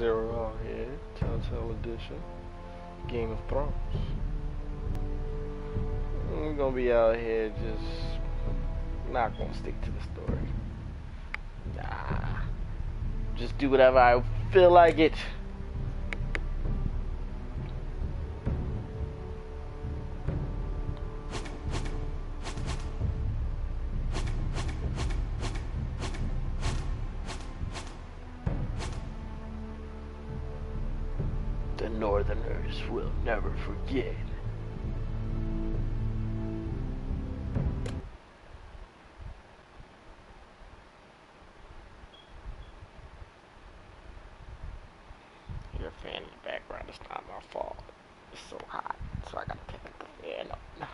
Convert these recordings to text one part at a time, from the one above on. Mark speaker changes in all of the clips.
Speaker 1: Zero out here, Telltale Edition, Game of Thrones. We're gonna be out here just not gonna stick to the story. Nah, just do whatever I feel like it. The Northerners will never forget. Your fan in the background is not my fault. It's so hot, so I gotta take the fan on.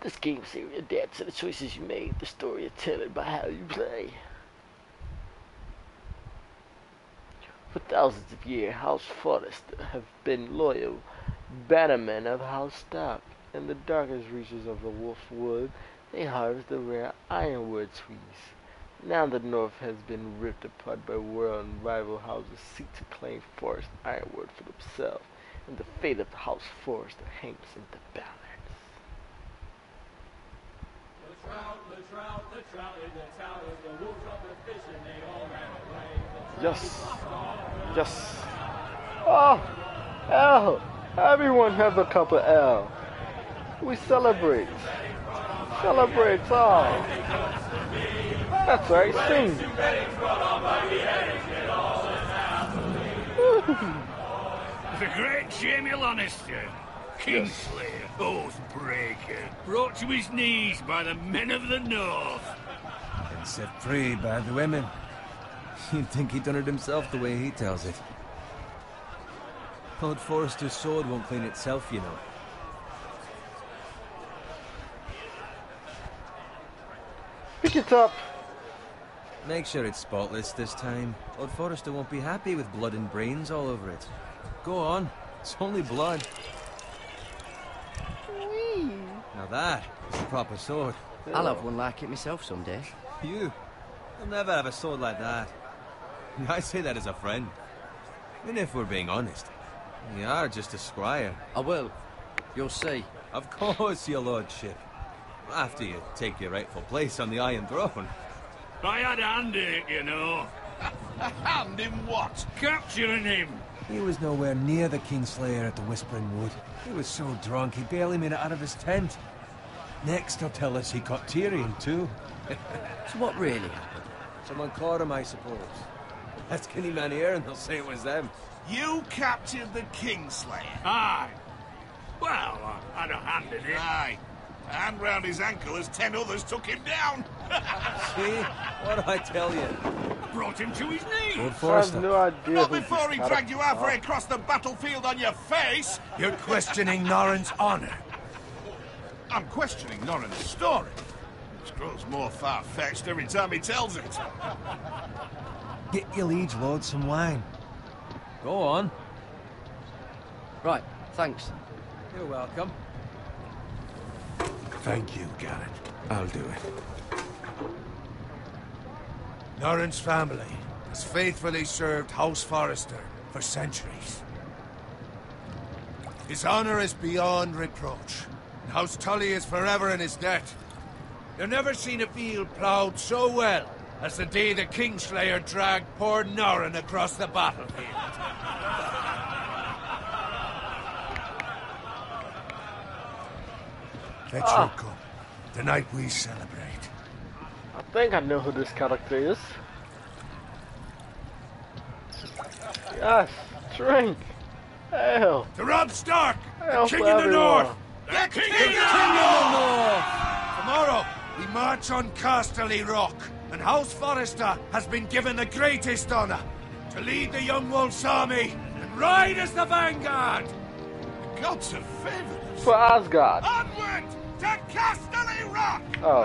Speaker 1: This game series adapts to the choices you made. The story is tailored by how you play. For thousands of years, House Forrester have been loyal bannermen of House Stark. In the darkest reaches of the Wolfwood, they harvest the rare ironwood trees. Now the North has been ripped apart by war, and rival houses seek to claim forest ironwood for themselves, and the fate of the House Forrester hangs in the balance. The trout in the towers, the wolves of the fish, and they all ran away. Yes. Yes. Oh, L. Everyone have a cup of L. We celebrate. Celebrate all. That's right, sing.
Speaker 2: The great Jaime Lannister, Kingslayer, Oathbreaker, brought to his knees by the men of the North.
Speaker 3: And set free by the women. You'd think he'd done it himself the way he tells it. Lord Forrester's sword won't clean itself, you know.
Speaker 1: Pick it up.
Speaker 3: Make sure it's spotless this time. Lord Forrester won't be happy with blood and brains all over it. Go on. It's only blood.
Speaker 1: Whee.
Speaker 3: Now that is a proper sword.
Speaker 4: I'll have one like it myself someday.
Speaker 3: You? You'll never have a sword like that. I say that as a friend. And if we're being honest, you are just a squire.
Speaker 4: I will. You'll see.
Speaker 3: Of course, your lordship. After you take your rightful place on the Iron Throne.
Speaker 2: I had a hand in it, you know.
Speaker 5: A hand in what?
Speaker 2: Capturing him.
Speaker 3: He was nowhere near the Kingslayer at the Whispering Wood. He was so drunk he barely made it out of his tent. Next he'll tell us he caught Tyrion too.
Speaker 4: So what really happened?
Speaker 3: Someone caught him, I suppose. Ask any man here and they'll say it was them.
Speaker 5: You captured the Kingslayer?
Speaker 2: Aye. Well, I had a hand in it.
Speaker 5: Aye. A hand round his ankle as 10 others took him down.
Speaker 3: See? What do I tell you?
Speaker 2: I brought him to his knees.
Speaker 3: Lord
Speaker 1: I
Speaker 3: Forrester.
Speaker 1: have no idea.
Speaker 5: Not
Speaker 1: who
Speaker 5: before he
Speaker 1: just
Speaker 5: dragged you halfway
Speaker 1: had
Speaker 5: across the battlefield on your face.
Speaker 6: You're questioning Norrin's honor.
Speaker 5: I'm questioning Norrin's story, which grows more far-fetched every time he tells it.
Speaker 3: Get your liege lord some wine. Go on.
Speaker 4: Right, thanks.
Speaker 3: You're welcome.
Speaker 6: Thank you, Garrett. I'll do it. Norrin's family has faithfully served House Forrester for centuries. His honor is beyond reproach, and House Tully is forever in his debt. You've never seen a field ploughed so well as the day the Kingslayer dragged poor Norrin across the battlefield. Let you go. Tonight we celebrate.
Speaker 1: I think I know who this character is. Yes, drink. Ale.
Speaker 6: To Robb Stark,
Speaker 1: Ale
Speaker 6: the King
Speaker 1: for
Speaker 6: of the
Speaker 1: everyone.
Speaker 6: North!
Speaker 5: The King
Speaker 6: King of the North! Tomorrow, we march on Casterly Rock, and House Forrester has been given the greatest honor to lead the Young Wolf's army and ride as the vanguard!
Speaker 5: The gods have favored us.
Speaker 1: For Asgard.
Speaker 5: Onward to Casterly Rock!
Speaker 1: Oh.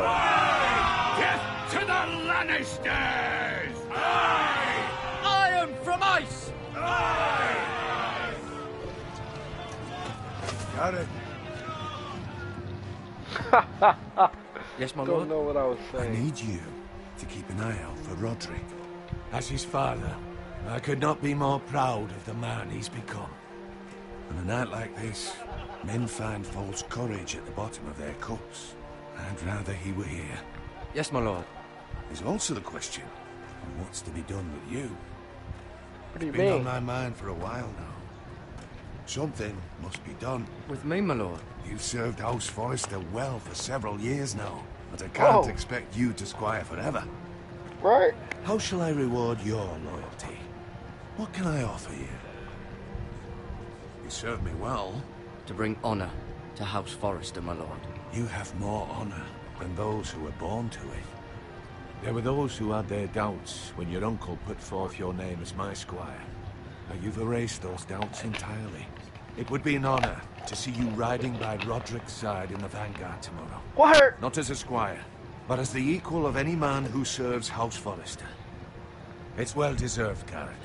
Speaker 2: Death to the Lannisters!
Speaker 5: Aye!
Speaker 4: Iron from ice!
Speaker 5: Aye!
Speaker 6: Got it.
Speaker 4: Yes, my
Speaker 1: Don't
Speaker 4: lord?
Speaker 1: know what I was
Speaker 6: I
Speaker 1: saying.
Speaker 6: need you to keep an eye out for Roderick. As his father, I could not be more proud of the man he's become. On a night like this, men find false courage at the bottom of their cups. I'd rather he were here.
Speaker 4: Yes, my lord.
Speaker 6: There's also the question of what's to be done with you.
Speaker 1: What do you
Speaker 6: It's been on
Speaker 1: mean?
Speaker 6: my mind for a while now. Something must be done.
Speaker 4: With me, my lord.
Speaker 6: You've served House Forrester well for several years now, but I can't
Speaker 1: Whoa.
Speaker 6: expect you to squire forever.
Speaker 1: Right?
Speaker 6: How shall I reward your loyalty? What can I offer you? You serve me well.
Speaker 4: To bring honour to House Forrester, my lord.
Speaker 6: You have more honor than those who were born to it. There were those who had their doubts when your uncle put forth your name as my squire. Now you've erased those doubts entirely. It would be an honor to see you riding by Roderick's side in the vanguard tomorrow.
Speaker 1: What?
Speaker 6: Not as a squire, but as the equal of any man who serves House Forrester. It's well deserved, Garrett.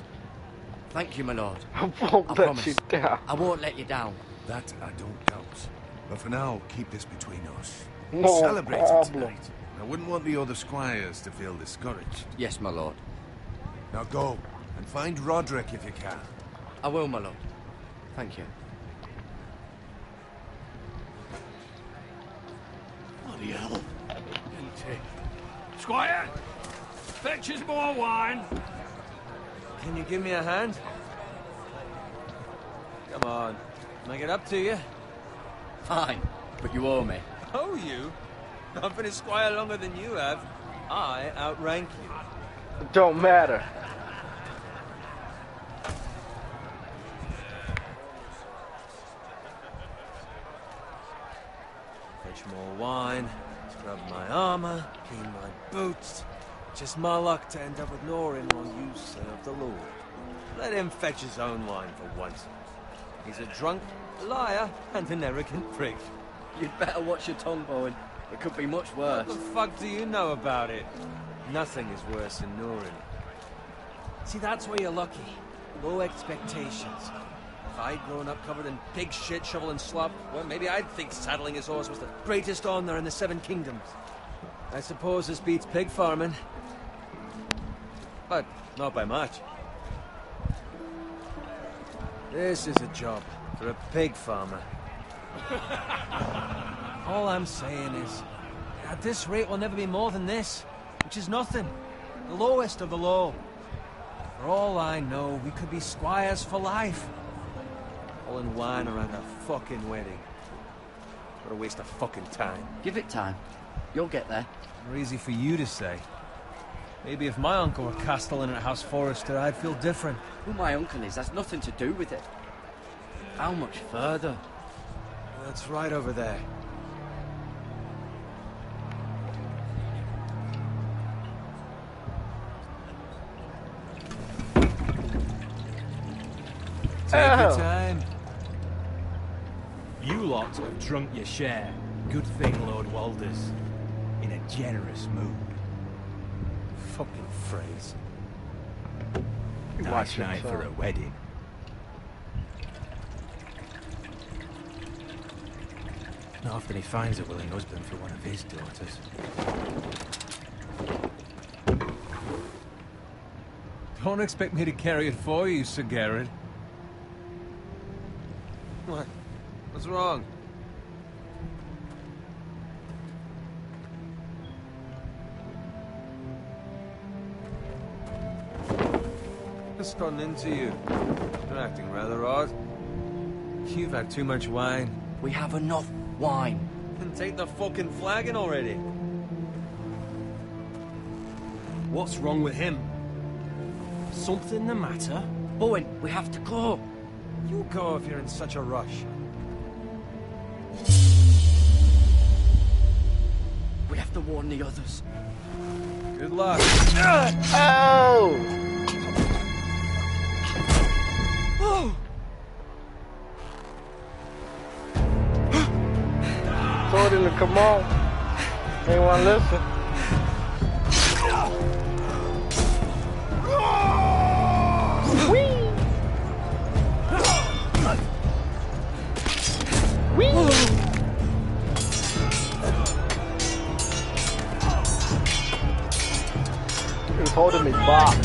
Speaker 4: Thank you, my lord.
Speaker 1: I won't
Speaker 4: I
Speaker 1: let
Speaker 4: promise.
Speaker 1: you down.
Speaker 4: I won't let you down.
Speaker 6: That I don't doubt. But for now, keep this between us.
Speaker 1: No
Speaker 6: Celebrate it
Speaker 1: problem.
Speaker 6: tonight. I wouldn't want the other squires to feel discouraged.
Speaker 4: Yes, my lord.
Speaker 6: Now go, and find Roderick if you can.
Speaker 4: I will, my lord. Thank you.
Speaker 5: Bloody hell.
Speaker 2: Squire, fetch us more wine.
Speaker 3: Can you give me a hand? Come on. Can I get up to you?
Speaker 4: Fine, but you owe me.
Speaker 3: Oh, you? I've been a squire longer than you have. I outrank you.
Speaker 1: It don't matter.
Speaker 3: Fetch more wine, scrub my armor, clean my boots. Just my luck to end up with Norin while you serve the Lord. Let him fetch his own wine for once. He's a drunk, a liar, and an arrogant prick.
Speaker 4: You'd better watch your tongue, Bowen. It could be much worse.
Speaker 3: What the fuck do you know about it? Nothing is worse than Norin. See, that's where you're lucky. Low expectations. If I'd grown up covered in pig shit, shovel and slop, well, maybe I'd think saddling his horse was the greatest honor in the Seven Kingdoms. I suppose this beats pig farming. But not by much. This is a job for a pig farmer. All I'm saying is, at this rate we'll never be more than this, which is nothing. The lowest of the low. For all I know, we could be squires for life. All in wine around a fucking wedding. What a waste of fucking time.
Speaker 4: Give it time. You'll get there.
Speaker 3: More easy for you to say. Maybe if my uncle were castellan at House Forrester, I'd feel different.
Speaker 4: Who my uncle is has nothing to do with it. How much further?
Speaker 3: That's right over there. Take your time.
Speaker 7: You lot have drunk your share. Good thing Lord Walder's in a generous mood.
Speaker 3: Fucking phrase.
Speaker 7: Nice
Speaker 1: Watch
Speaker 7: night for a
Speaker 1: yourself.
Speaker 7: wedding. Not often he finds a willing husband for one of his daughters.
Speaker 3: Don't expect me to carry it for you, Sir Garrett. What? What's wrong? Just gotten into you. You're acting rather odd. You've had too much wine.
Speaker 4: We have enough wine.
Speaker 3: Then take the fucking flagon already.
Speaker 7: What's wrong with him? Something the matter?
Speaker 4: Bowen, we have to go.
Speaker 3: You go if you're in such a rush.
Speaker 4: We have to warn the others.
Speaker 3: Good luck.
Speaker 1: Oh! Told him to come on. They want to listen. Whee! Whee! He was holding me back.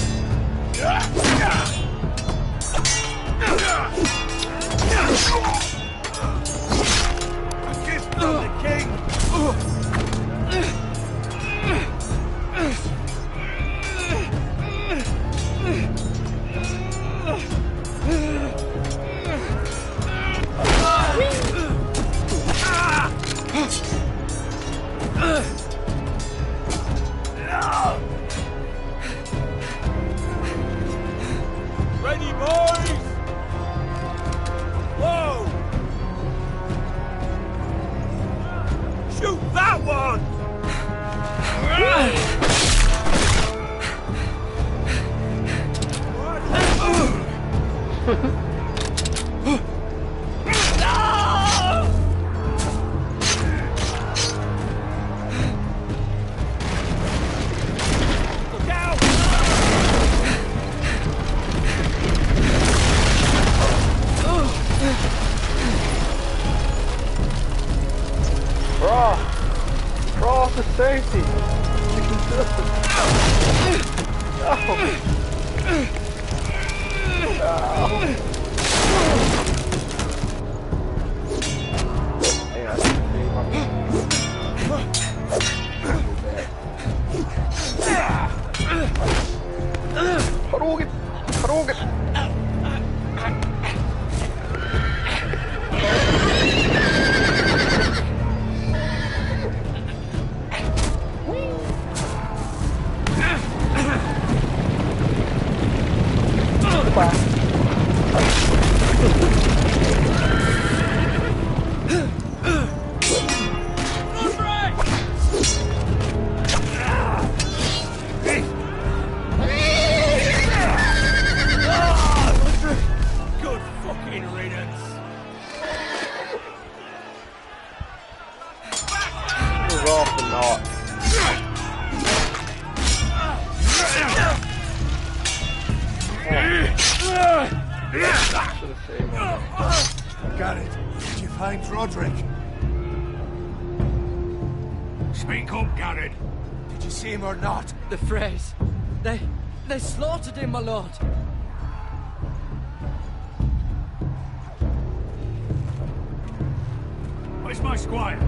Speaker 1: Crawl to safety. You can do it. No. Hey, I didn't save my Hadouken! Hadouken!
Speaker 2: Good fucking riddance.
Speaker 1: It was off the knot. Should have saved him.
Speaker 6: Got it. Did you find Roderick?
Speaker 2: Speak up, Garrett.
Speaker 6: Did you see him or not?
Speaker 4: The Freys. They slaughtered him, my lord.
Speaker 2: Where's my squire?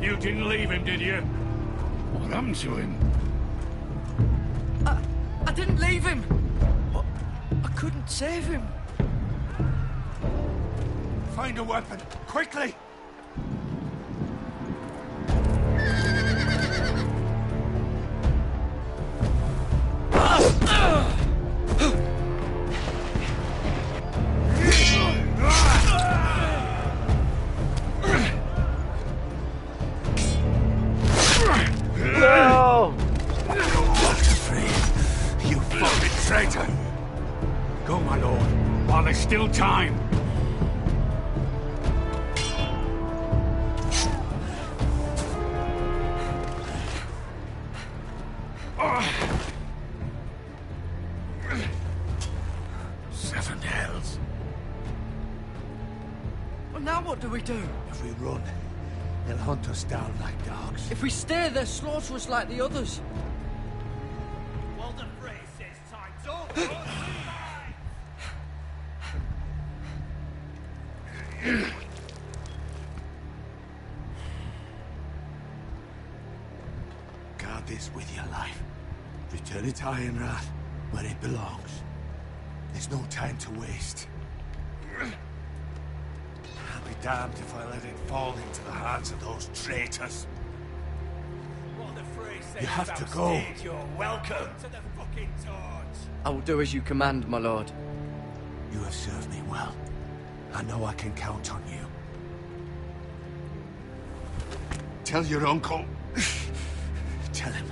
Speaker 2: You didn't leave him, did you? What happened to him?
Speaker 4: I didn't leave him. But I couldn't save him.
Speaker 6: Find a weapon, quickly!
Speaker 1: No!
Speaker 6: You fucking traitor!
Speaker 2: Go, my lord, while there's still time.
Speaker 6: Seven hells.
Speaker 4: Well, now what do we do?
Speaker 6: If we run, they'll hunt us down like dogs.
Speaker 4: If we stay, they'll slaughter us like the others.
Speaker 2: Walder Frey says time's up.
Speaker 6: Guard this with your life. Return it to Ironrath, where it belongs. There's no time to waste. I'll be damned if I let it fall into the hands of those traitors.
Speaker 2: Walder Frey says
Speaker 6: You have to go.
Speaker 2: You're welcome to the fucking torch.
Speaker 4: I will do as you command, my lord.
Speaker 6: You have served me well. I know I can count on you. Tell your uncle. Tell him.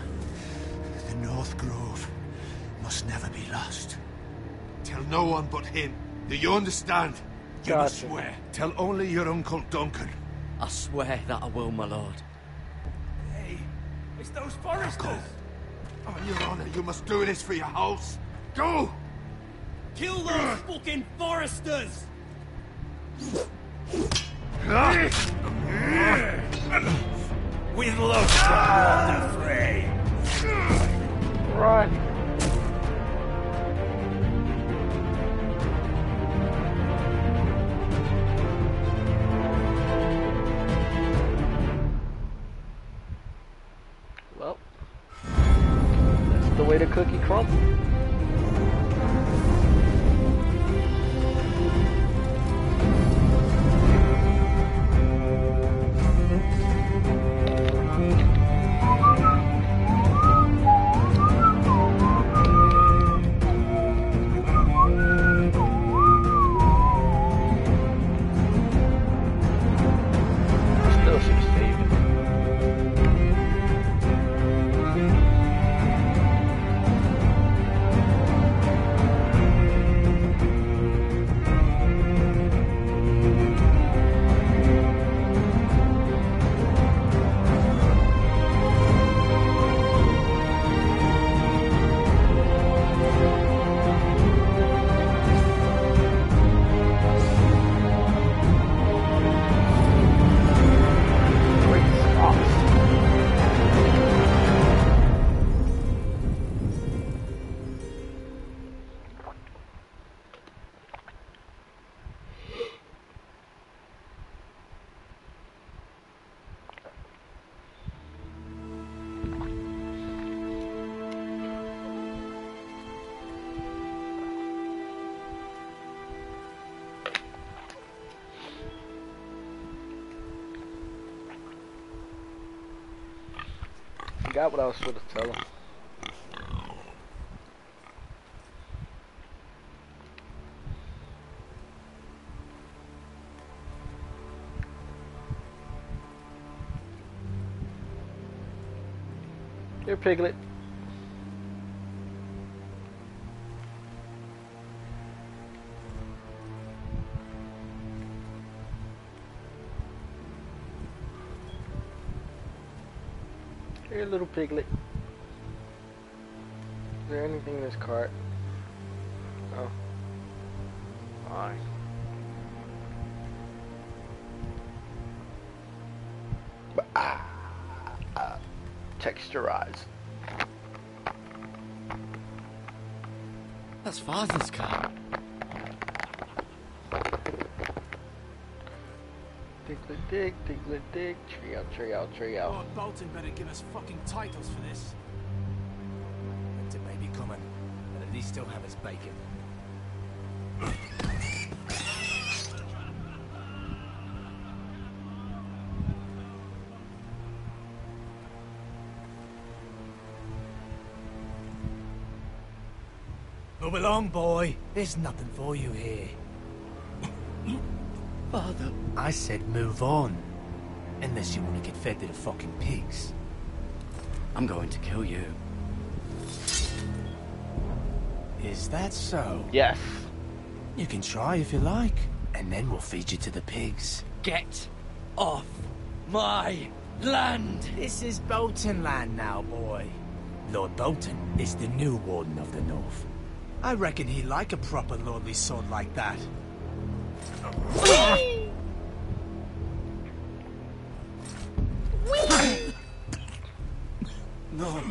Speaker 6: The North Grove must never be lost. Tell no one but him. Do you understand? You must
Speaker 1: Gotcha.
Speaker 6: swear. Tell only your Uncle Duncan.
Speaker 4: I swear that I will, my lord.
Speaker 2: Hey, it's those foresters.
Speaker 6: Go. On your honor, you must do this for your house. Go!
Speaker 2: Kill those fucking foresters. With love from Walder Frey.
Speaker 1: Run! Well, that's the way the cookie crumbles. forgot what I was supposed to tell him. Here, Piglet. Here, little Piglet. Is there anything in this cart? Oh. Fine. Texturized.
Speaker 4: That's Father's car.
Speaker 1: Diglet dig, diglet dig, tree out, tree out, tree out.
Speaker 7: Lord Bolton better give us fucking titles for this. Winter may be coming, but at least still have his bacon. Move along, boy. There's nothing for you here.
Speaker 4: Father.
Speaker 7: I said move on. Unless you want to get fed to the fucking pigs.
Speaker 4: I'm going to kill you.
Speaker 7: Is that so?
Speaker 1: Yes.
Speaker 7: You can try if you like. And then we'll feed you to the pigs.
Speaker 4: Get off my land!
Speaker 7: This is Bolton land now, boy. Lord Bolton is the new Warden of the North. I reckon he'd like a proper lordly sword like that.
Speaker 4: No.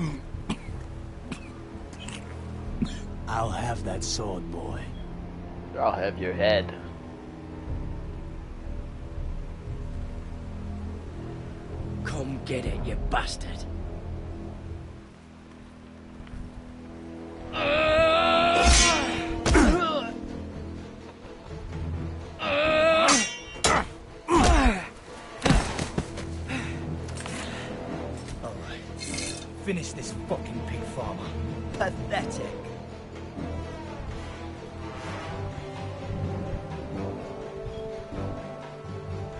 Speaker 7: I'll have that sword, boy.
Speaker 1: I'll have your head.
Speaker 4: Come get it, you bastard.
Speaker 7: Finish this fucking pig farmer.
Speaker 4: Pathetic.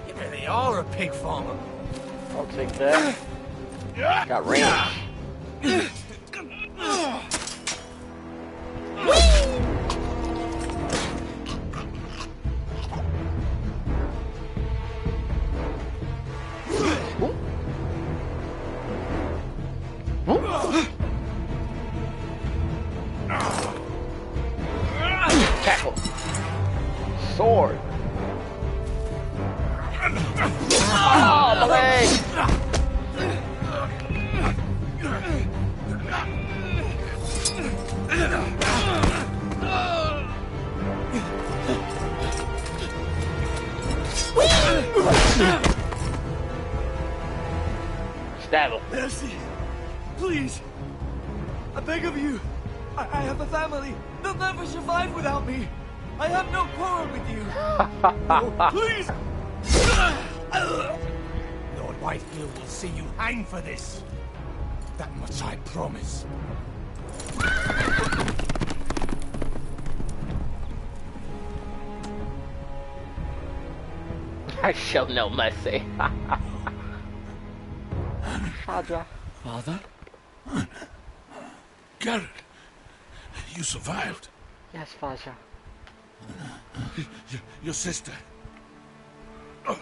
Speaker 7: You really are a pig farmer.
Speaker 1: I'll take that. Got range. Tackle. Sword. Oh, my leg. Stab him.
Speaker 3: Mercy! Please! I beg of you! I have a family! They'll never survive without me! I have no quarrel with you! No, please!
Speaker 7: Lord Whitefield will see you hang for this. That much I promise.
Speaker 1: I show no mercy. Father.
Speaker 4: Father?
Speaker 5: Garrett, you survived.
Speaker 1: Yes, Father.
Speaker 5: Your sister. Oh,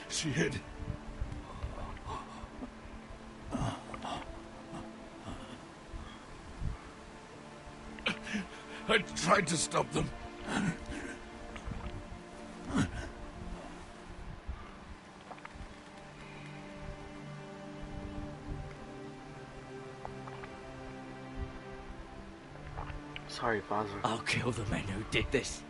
Speaker 5: she hid. I tried to stop them.
Speaker 1: Sorry, Father.
Speaker 4: I'll kill the men who did this.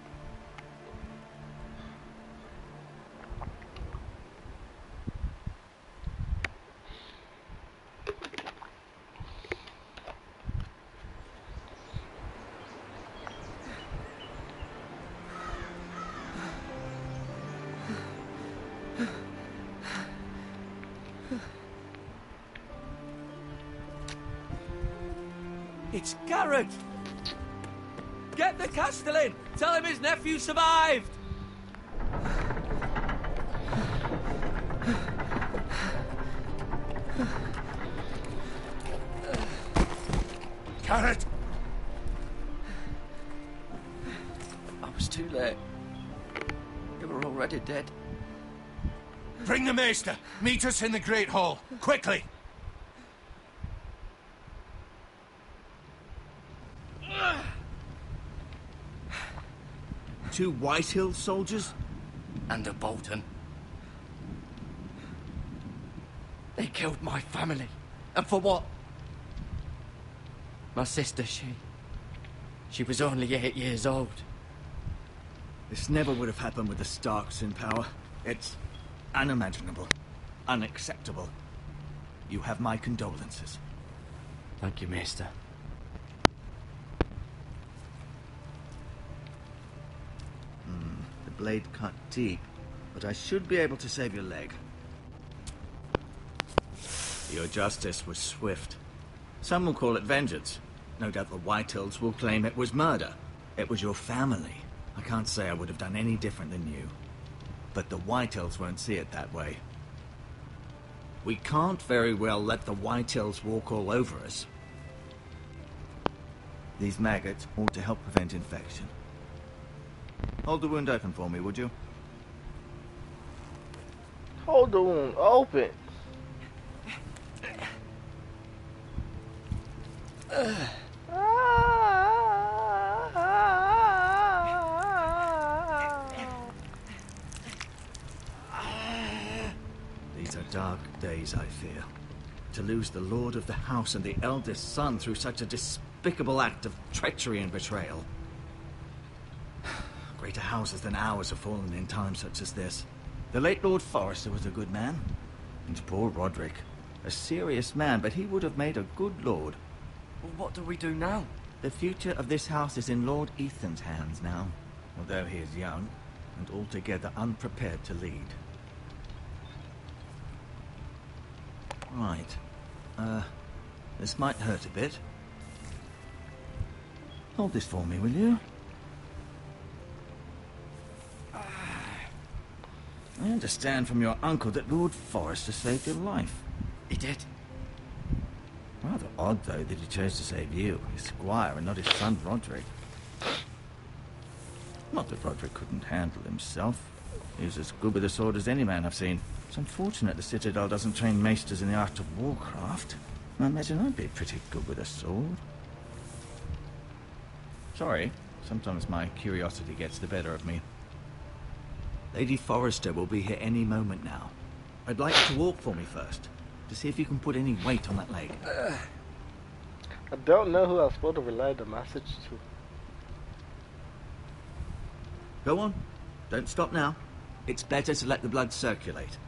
Speaker 3: It's Garrett! Get the Castellan! Tell him his nephew survived!
Speaker 6: Garrett!
Speaker 4: I was too late. They were already dead.
Speaker 6: Bring the Maester! Meet us in the Great Hall! Quickly!
Speaker 7: Two Whitehill soldiers?
Speaker 4: And a Bolton. They killed my family. And for what? My sister, she was only 8 years old.
Speaker 7: This never would have happened with the Starks in power. It's unimaginable. Unacceptable. You have my condolences.
Speaker 4: Thank you, Maester.
Speaker 7: The blade cut deep, but I should be able to save your leg. Your justice was swift. Some will call it vengeance. No doubt the Whitehills will claim it was murder. It was your family. I can't say I would have done any different than you. But the Whitehills won't see it that way. We can't very well let the Whitehills walk all over us. These maggots ought to help prevent infection. Hold the wound open for me, would you?
Speaker 1: Hold the wound open.
Speaker 7: These are dark days, I fear. To lose the lord of the house and the eldest son through such a despicable act of treachery and betrayal. Greater houses than ours have fallen in times such as this. The late Lord Forrester was a good man. And poor Roderick. A serious man, but he would have made a good lord.
Speaker 4: Well, what do we do now?
Speaker 7: The future of this house is in Lord Ethan's hands now, although he is young and altogether unprepared to lead. Right. This might hurt a bit. Hold this for me, will you? I understand from your uncle that Lord Forrester saved your life.
Speaker 4: He did.
Speaker 7: Rather odd, though, that he chose to save you, his squire, and not his son Roderick. Not that Roderick couldn't handle himself. He was as good with a sword as any man I've seen. It's unfortunate the Citadel doesn't train maesters in the art of warcraft. I imagine I'd be pretty good with a sword. Sorry, sometimes my curiosity gets the better of me. Lady Forrester will be here any moment now. I'd like you to walk for me first, to see if you can put any weight on that leg.
Speaker 1: I don't know who I'm supposed to relay the message to.
Speaker 7: Go on. Don't stop now. It's better to let the blood circulate.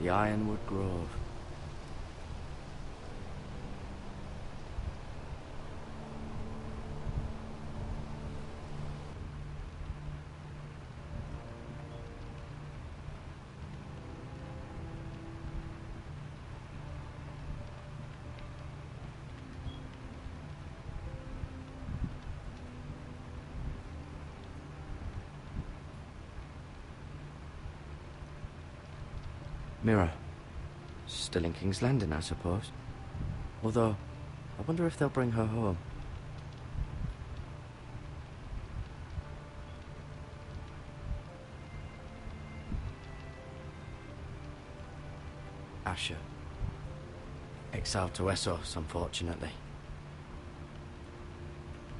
Speaker 4: The Ironwood Grove. Mira. Still in King's Landing, I suppose. Although, I wonder if they'll bring her home. Asher. Exiled to Essos, unfortunately.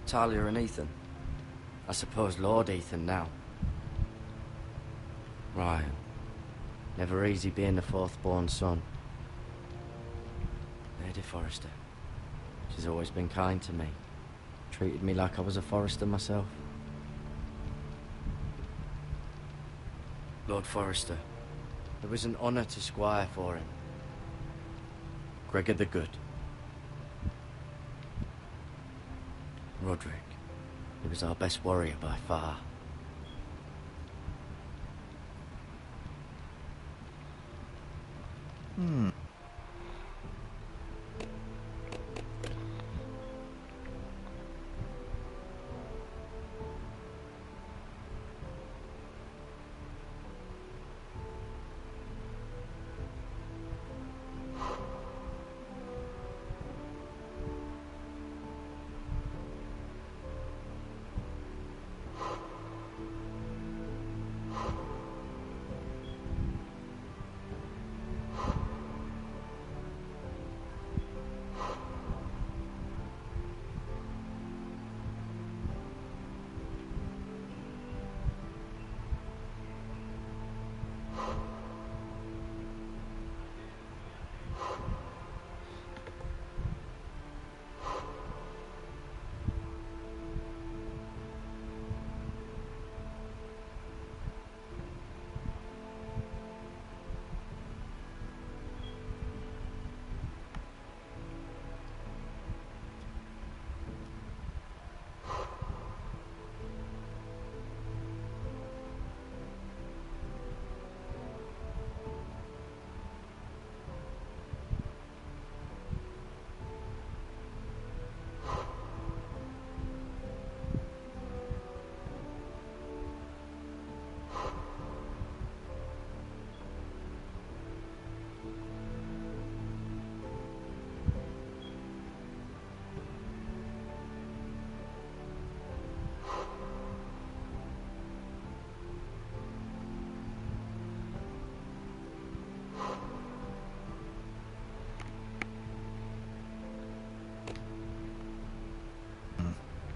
Speaker 4: Talia and Ethan. I suppose Lord Ethan now. Ryan. Never easy being the fourth-born son. Lady Forrester. She's always been kind to me. Treated me like I was a Forrester myself. Lord Forrester. It was an honor to squire for him. Gregor the Good. Roderick. He was our best warrior by far.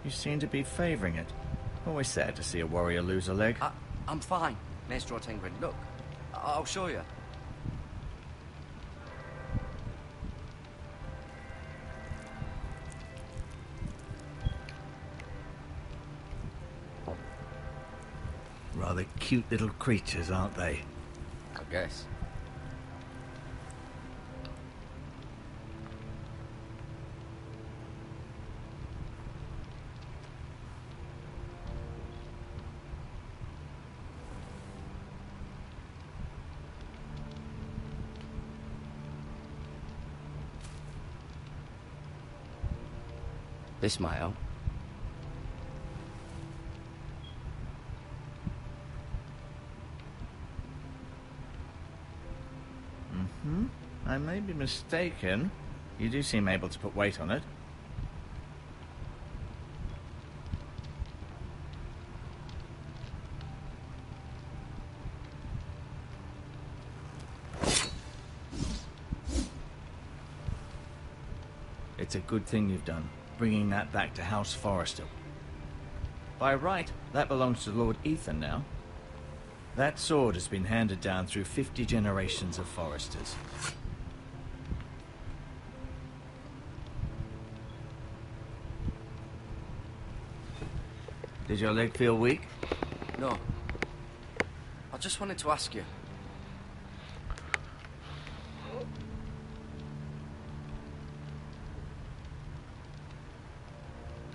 Speaker 7: You seem to be favouring it. Always sad to see a warrior lose a leg.
Speaker 4: I'm fine, Maestro Tengrin. Look, I'll show you.
Speaker 7: Rather cute little creatures, aren't they?
Speaker 4: I guess. This might help.
Speaker 7: I may be mistaken. You do seem able to put weight on it. It's a good thing you've done, bringing that back to House Forrester. By right, that belongs to Lord Ethan now. That sword has been handed down through 50 generations of Forresters. Did your leg feel weak?
Speaker 4: No. I just wanted to ask you.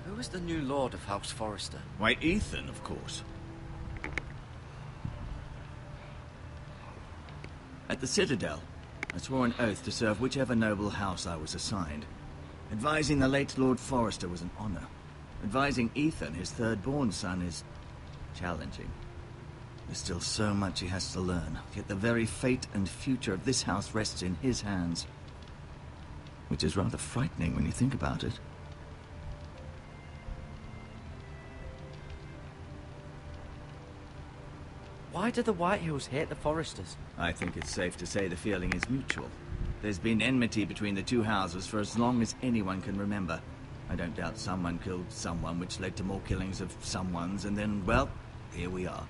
Speaker 4: Who is the new Lord of House Forrester?
Speaker 7: Why, Ethan, of course. At the Citadel, I swore an oath to serve whichever noble house I was assigned. Advising the late Lord Forrester was an honor. Advising Ethan, his third-born son, is challenging. There's still so much he has to learn, yet the very fate and future of this house rests in his hands. Which is rather frightening when you think about it.
Speaker 4: Why do the Whitehills hate the Forresters?
Speaker 7: I think it's safe to say the feeling is mutual. There's been enmity between the two houses for as long as anyone can remember. I don't doubt someone killed someone, which led to more killings of someones, and then, well, here we are.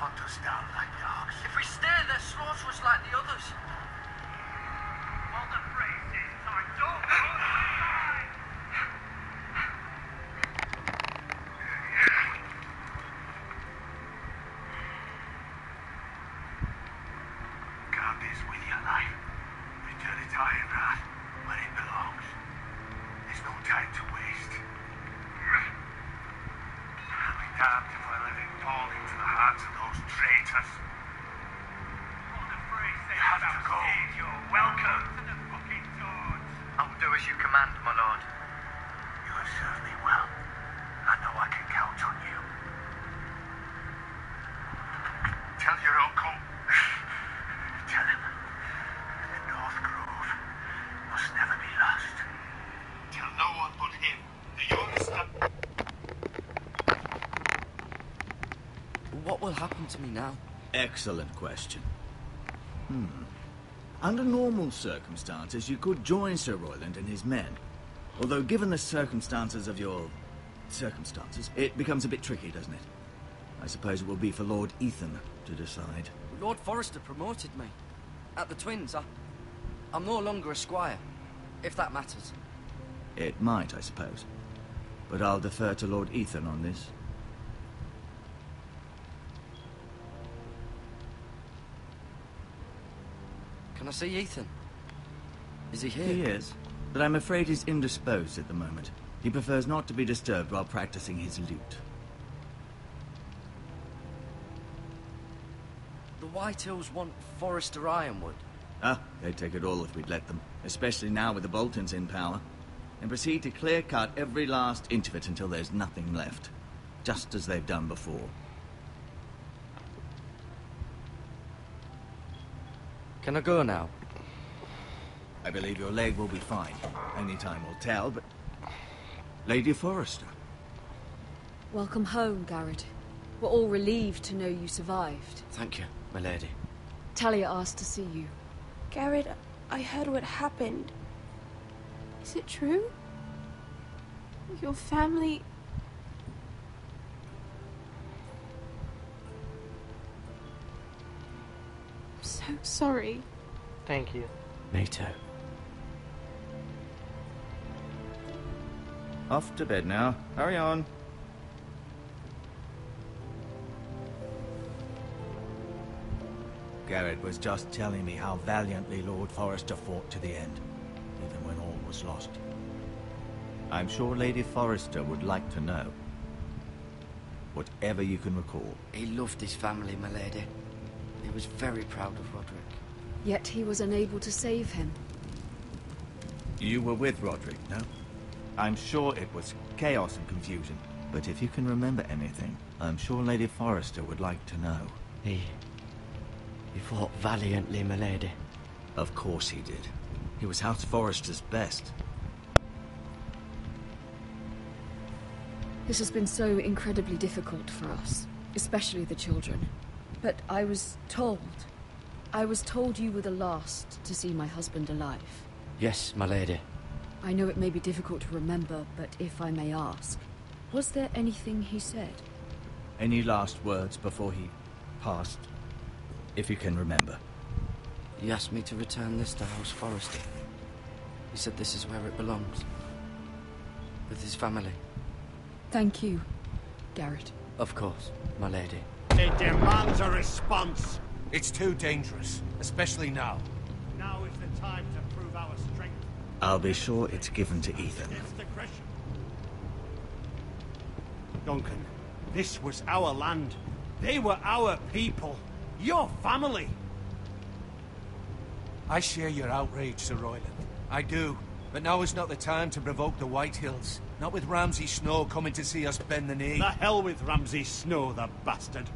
Speaker 6: hunt us down like dogs.
Speaker 4: If we stay, they'll slaughter us like the others.
Speaker 2: Hold the phrase this time. Don't go inside!
Speaker 6: Guard this with your life. Return it to Ironrath, where it belongs. There's no time to waste. I'll be damned if I let it fall into the hands of those traitors.
Speaker 2: Hold the phrase this
Speaker 6: You have to
Speaker 2: time.
Speaker 6: go.
Speaker 2: You're welcome to the fucking swords.
Speaker 4: I will do as you command, my lord.
Speaker 6: You have served me well. I know I can count on you. Tell your uncle. Tell him. The North Grove must never be lost. Tell no one but him. Do you understand?
Speaker 4: What will happen to me now?
Speaker 7: Excellent question. Under normal circumstances, you could join Sir Royland and his men. Although, given the circumstances of your... circumstances, it becomes a bit tricky, doesn't it? I suppose it will be for Lord Ethan to decide.
Speaker 4: Lord Forrester promoted me. At the Twins, I'm no longer a squire, if that matters.
Speaker 7: It might, I suppose. But I'll defer to Lord Ethan on this.
Speaker 4: Can I see Ethan? Is he here?
Speaker 7: He is, but I'm afraid he's indisposed at the moment. He prefers not to be disturbed while practicing his lute.
Speaker 4: The White Hills want Forrester Ironwood.
Speaker 7: Ah, they'd take it all if we'd let them, especially now with the Boltons in power, and proceed to clear-cut every last inch of it until there's nothing left, just as they've done before.
Speaker 4: Can I go now?
Speaker 7: I believe your leg will be fine. Only time will tell, but... Lady Forrester.
Speaker 8: Welcome home, Garrett. We're all relieved to know you survived.
Speaker 4: Thank you, my lady.
Speaker 8: Talia asked to see you.
Speaker 9: Garrett, I heard what happened. Is it true? Your family... I'm so sorry.
Speaker 1: Thank you.
Speaker 4: Me too.
Speaker 7: Off to bed now. Hurry on. Garrett was just telling me how valiantly Lord Forrester fought to the end, even when all was lost. I'm sure Lady Forrester would like to know. Whatever you can recall.
Speaker 4: He loved his family, my lady. He was very proud of Roderick.
Speaker 8: Yet he was unable to save him.
Speaker 7: You were with Roderick, no? I'm sure it was chaos and confusion. But if you can remember anything, I'm sure Lady Forrester would like to know.
Speaker 4: He fought valiantly, my lady.
Speaker 7: Of course he did. He was House Forrester's best.
Speaker 8: This has been so incredibly difficult for us, especially the children. But I was told you were the last to see my husband alive.
Speaker 4: Yes, my lady.
Speaker 8: I know it may be difficult to remember, but if I may ask, was there anything he said?
Speaker 7: Any last words before he passed? If you can remember.
Speaker 4: He asked me to return this to House Forrester. He said this is where it belongs. With his family.
Speaker 8: Thank you, Garrett.
Speaker 4: Of course, my lady.
Speaker 2: It demands a response.
Speaker 6: It's too dangerous, especially now.
Speaker 2: Now is the time to prove our strength.
Speaker 7: I'll be sure it's given to Ethan.
Speaker 2: Against aggression. Duncan, this was our land. They were our people. Your family.
Speaker 6: I share your outrage, Sir Royland. I do. But now is not the time to provoke the White Hills. Not with Ramsay Snow coming to see us bend the knee.
Speaker 2: The hell with Ramsay Snow, the bastard.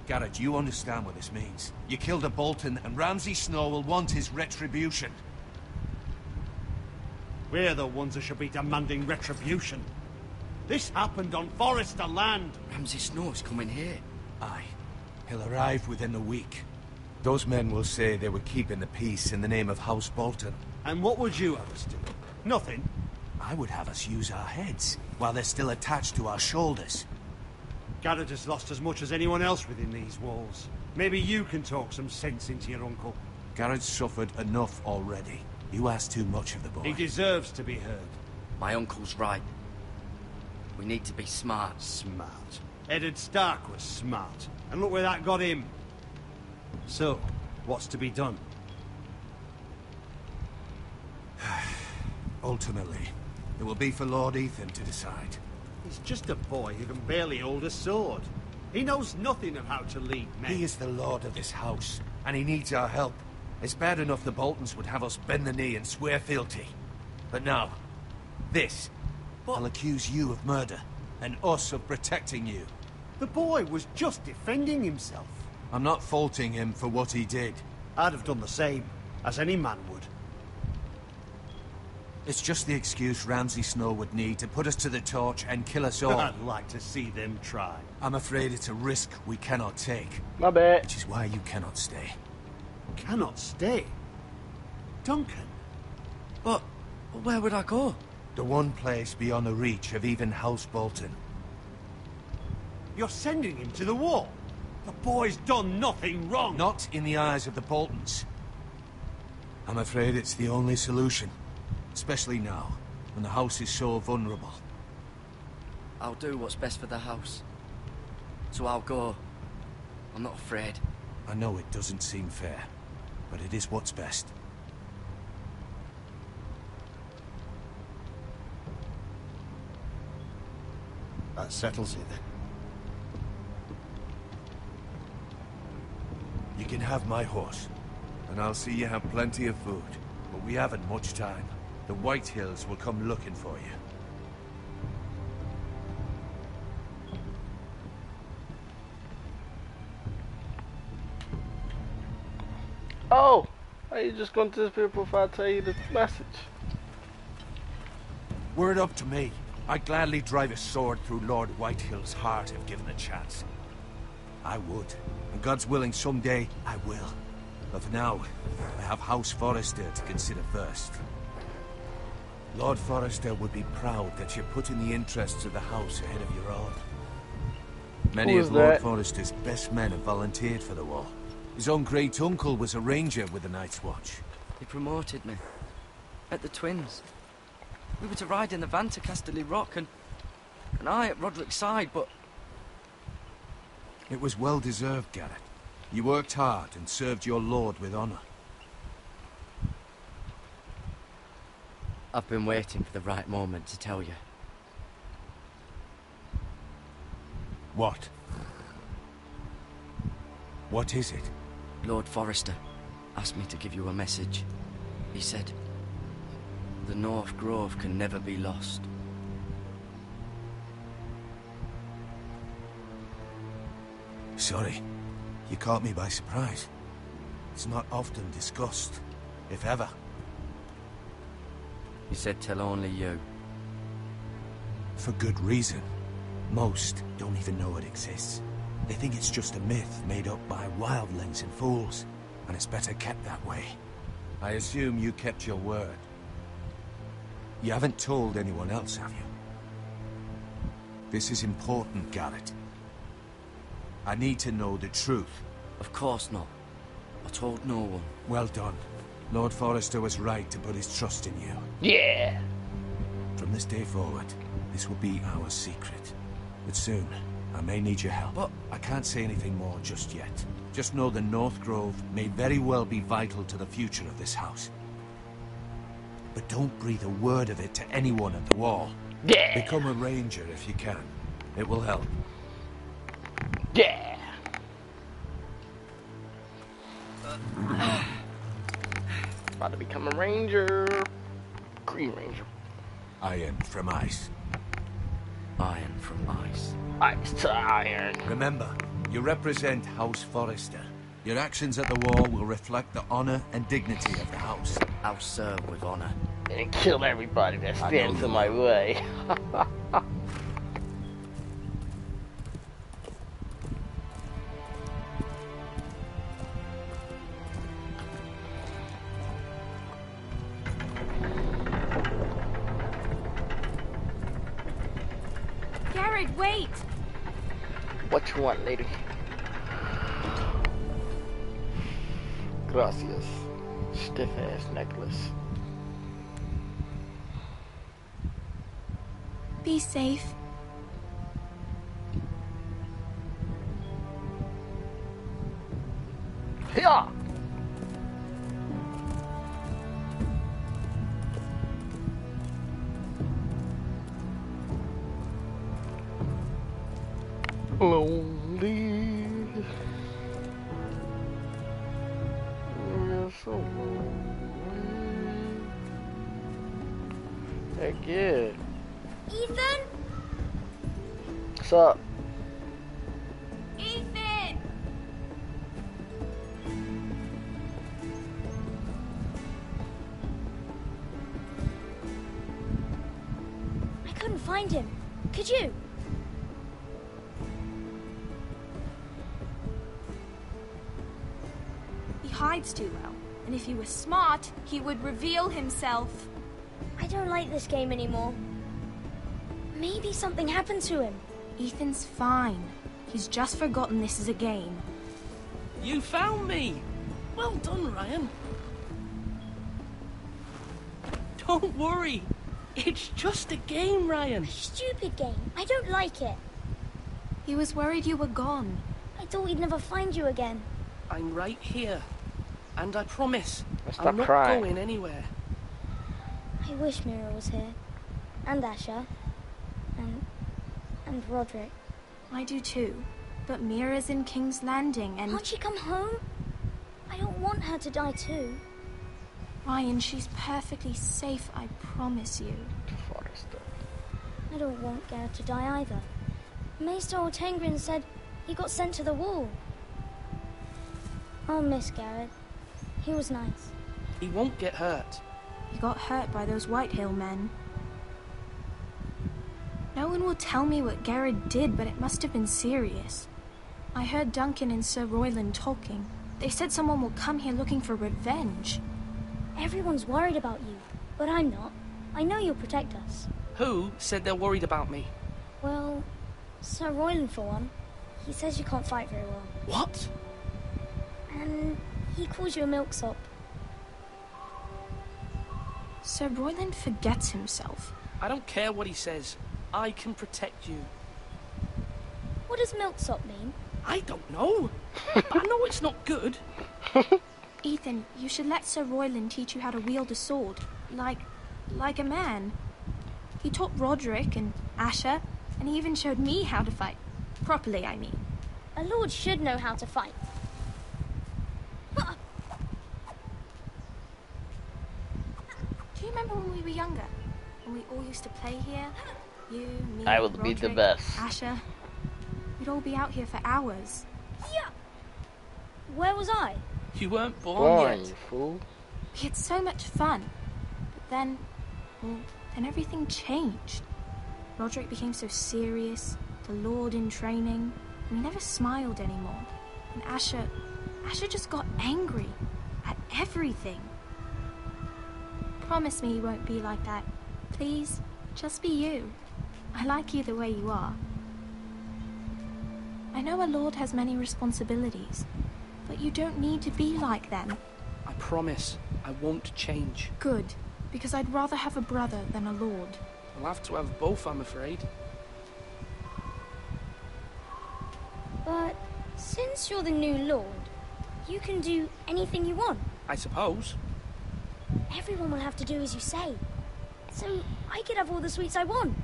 Speaker 6: Garrett, you understand what this means. You killed a Bolton, and Ramsay Snow will want his retribution.
Speaker 2: We're the ones that should be demanding retribution. This happened on Forrester land.
Speaker 4: Ramsay Snow's coming here.
Speaker 6: Aye. He'll arrive within a week. Those men will say they were keeping the peace in the name of House Bolton.
Speaker 2: And what would you have us do? Nothing.
Speaker 6: I would have us use our heads, while they're still attached to our shoulders. Garrett has lost as much as anyone else within these walls. Maybe you can talk some sense into your uncle.
Speaker 5: Garrett's suffered enough already. You ask too much of the boy.
Speaker 6: He deserves to be heard.
Speaker 4: My uncle's right. We need to be smart.
Speaker 6: Smart. Eddard Stark was smart. And look where that got him. So, what's to be done?
Speaker 5: Ultimately, it will be for Lord Ethan to decide.
Speaker 6: He's just a boy who can barely hold a sword. He knows nothing of how to lead men.
Speaker 5: He is the lord of this house, and he needs our help. It's bad enough the Boltons would have us bend the knee and swear fealty. But now, this. I'll accuse you of murder, and us of protecting you.
Speaker 6: The boy was just defending himself.
Speaker 5: I'm not faulting him for what he did.
Speaker 6: I'd have done the same, as any man would.
Speaker 5: It's just the excuse Ramsay Snow would need to put us to the torch and kill us all.
Speaker 6: I'd like to see them try.
Speaker 5: I'm afraid it's a risk we cannot take.
Speaker 1: My bad.
Speaker 5: Which is why you cannot stay.
Speaker 6: Cannot stay? Duncan?
Speaker 4: But where would I go?
Speaker 5: The one place beyond the reach of even House Bolton.
Speaker 6: You're sending him to the wall? The boy's done nothing wrong.
Speaker 5: Not in the eyes of the Boltons. I'm afraid it's the only solution. Especially now, when the house is so vulnerable.
Speaker 4: I'll do what's best for the house. So I'll go. I'm not afraid.
Speaker 5: I know it doesn't seem fair, but it is what's best.
Speaker 6: That settles it then.
Speaker 5: You can have my horse, and I'll see you have plenty of food. But we haven't much time. The White Hills will come looking for you.
Speaker 1: Oh! Are you just going to disappear before I tell you the message?
Speaker 5: Word up to me. I'd gladly drive a sword through Lord Whitehill's heart if given a chance. I would. And God's willing, someday I will. But for now, I have House Forrester to consider first. Lord Forrester would be proud that you're putting the interests of the house ahead of your own. Many of Lord Forrester's best men have volunteered for the war. His own great uncle was a ranger with the Night's Watch.
Speaker 4: He promoted me. At the Twins. We were to ride in the van to Casterly Rock and I at Roderick's side, but...
Speaker 5: It was well deserved, Garrett. You worked hard and served your lord with honor.
Speaker 4: I've been waiting for the right moment to tell you.
Speaker 5: What? What is it?
Speaker 4: Lord Forrester asked me to give you a message. He said, the North Grove can never be lost.
Speaker 5: Sorry, you caught me by surprise. It's not often discussed, if ever.
Speaker 4: He said tell only you.
Speaker 5: For good reason. Most don't even know it exists. They think it's just a myth made up by wildlings and fools, and it's better kept that way. I assume you kept your word. You haven't told anyone else, have you? This is important, Garrett. I need to know the truth.
Speaker 4: Of course not. I told no one.
Speaker 5: Well done. Lord Forrester was right to put his trust in you.
Speaker 1: Yeah!
Speaker 5: From this day forward, this will be our secret. But soon, I may need your help.
Speaker 4: But
Speaker 5: I can't say anything more just yet. Just know the North Grove may very well be vital to the future of this house. But don't breathe a word of it to anyone at the wall.
Speaker 1: Yeah!
Speaker 5: Become a ranger if you can. It will help.
Speaker 1: Yeah! About to become a ranger. Green Ranger.
Speaker 5: Iron from ice.
Speaker 4: Iron from ice.
Speaker 1: Ice to iron.
Speaker 5: Remember, you represent House Forrester. Your actions at the war will reflect the honor and dignity of the house.
Speaker 4: I'll serve with honor.
Speaker 1: And kill everybody that stands in my way.
Speaker 9: Garrett, wait!
Speaker 1: What you want, lady? Gracias. Stiff ass necklace.
Speaker 9: Be safe.
Speaker 1: Yeah. Lonely. You're so lonely. Hey, kid.
Speaker 10: Ethan?
Speaker 1: What's up?
Speaker 10: Ethan! I couldn't find him. Could you?
Speaker 9: He hides too well, and if he was smart, he would reveal himself.
Speaker 10: I don't like this game anymore. Maybe something happened to him.
Speaker 9: Ethan's fine. He's just forgotten this is a game.
Speaker 11: You found me! Well done, Ryan. Don't worry. It's just a game, Ryan.
Speaker 10: Stupid game. I don't like it.
Speaker 9: He was worried you were gone.
Speaker 10: I thought we'd never find you again.
Speaker 11: I'm right here. And I promise,
Speaker 1: Stop
Speaker 11: I'm not
Speaker 1: crying.
Speaker 11: going anywhere.
Speaker 10: I wish Mira was here. And Asher. And Roderick.
Speaker 9: I do too. But Mira's in King's Landing and...
Speaker 10: Can't she come home? I don't want her to die too.
Speaker 9: Ryan, she's perfectly safe, I promise you.
Speaker 10: I don't want Garrett to die either. Maester Ortengrin said he got sent to the wall. I'll miss Garrett. He was nice.
Speaker 11: He won't get hurt.
Speaker 9: He got hurt by those Whitehill men. No one will tell me what Garrett did, but it must have been serious. I heard Duncan and Sir Royland talking. They said someone will come here looking for revenge.
Speaker 10: Everyone's worried about you, but I'm not. I know you'll protect us.
Speaker 11: Who said they're worried about me?
Speaker 10: Well, Sir Royland for one. He says you can't fight very well.
Speaker 11: What?
Speaker 10: And he calls you a milksop.
Speaker 9: Sir Royland forgets himself.
Speaker 11: I don't care what he says. I can protect you.
Speaker 10: What does milksop mean?
Speaker 11: I don't know. But I know it's not good.
Speaker 9: Ethan, you should let Sir Royland teach you how to wield a sword. Like a man. He taught Roderick and Asher, and he even showed me how to fight. Properly, I mean.
Speaker 10: A lord should know how to fight.
Speaker 9: Do you remember when we were younger? When we all used to play here? You, me,
Speaker 1: I will be the
Speaker 9: Roderick,
Speaker 1: best.
Speaker 9: Asher. We'd all be out here for hours.
Speaker 10: Yeah. Where was I?
Speaker 11: You weren't born
Speaker 1: Born,
Speaker 11: yet.
Speaker 1: you fool.
Speaker 9: We had so much fun. But then everything changed. Roderick became so serious, the Lord in training, and he never smiled anymore. And Asher just got angry at everything. Promise me you won't be like that. Please, just be you. I like you the way you are. I know a lord has many responsibilities, but you don't need to be like them.
Speaker 11: I promise I won't change.
Speaker 9: Good, because I'd rather have a brother than a lord.
Speaker 11: I'll have to have both, I'm afraid.
Speaker 10: But since you're the new lord, you can do anything you want.
Speaker 11: I suppose.
Speaker 10: Everyone will have to do as you say. So I could have all the sweets I want.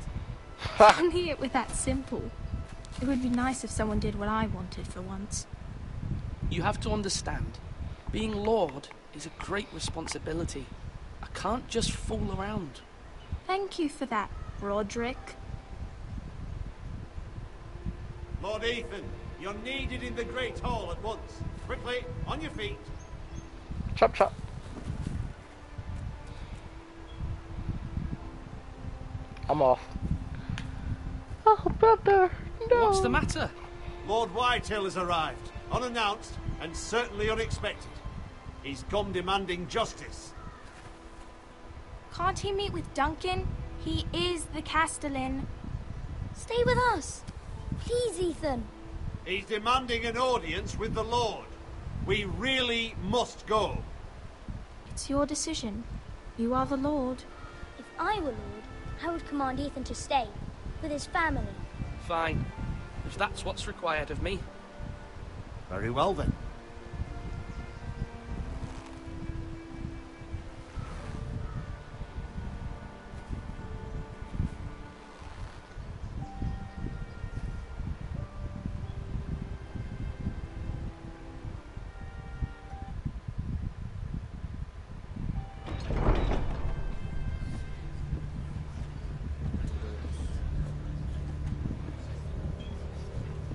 Speaker 9: Only it were that simple. It would be nice if someone did what I wanted for once.
Speaker 11: You have to understand, being Lord is a great responsibility. I can't just fool around.
Speaker 9: Thank you for that, Roderick.
Speaker 12: Lord Ethan, you're needed in the Great Hall at once. Quickly, on your feet.
Speaker 1: Chop chop. I'm off. Oh, brother, no.
Speaker 11: What's the matter?
Speaker 12: Lord Whitehill has arrived, unannounced and certainly unexpected. He's come demanding justice.
Speaker 9: Can't he meet with Duncan? He is the Castellan.
Speaker 10: Stay with us. Please, Ethan.
Speaker 12: He's demanding an audience with the Lord. We really must go.
Speaker 9: It's your decision. You are the Lord.
Speaker 10: If I were Lord, I would command Ethan to stay, with his family.
Speaker 11: Fine. If that's what's required of me.
Speaker 12: Very well then.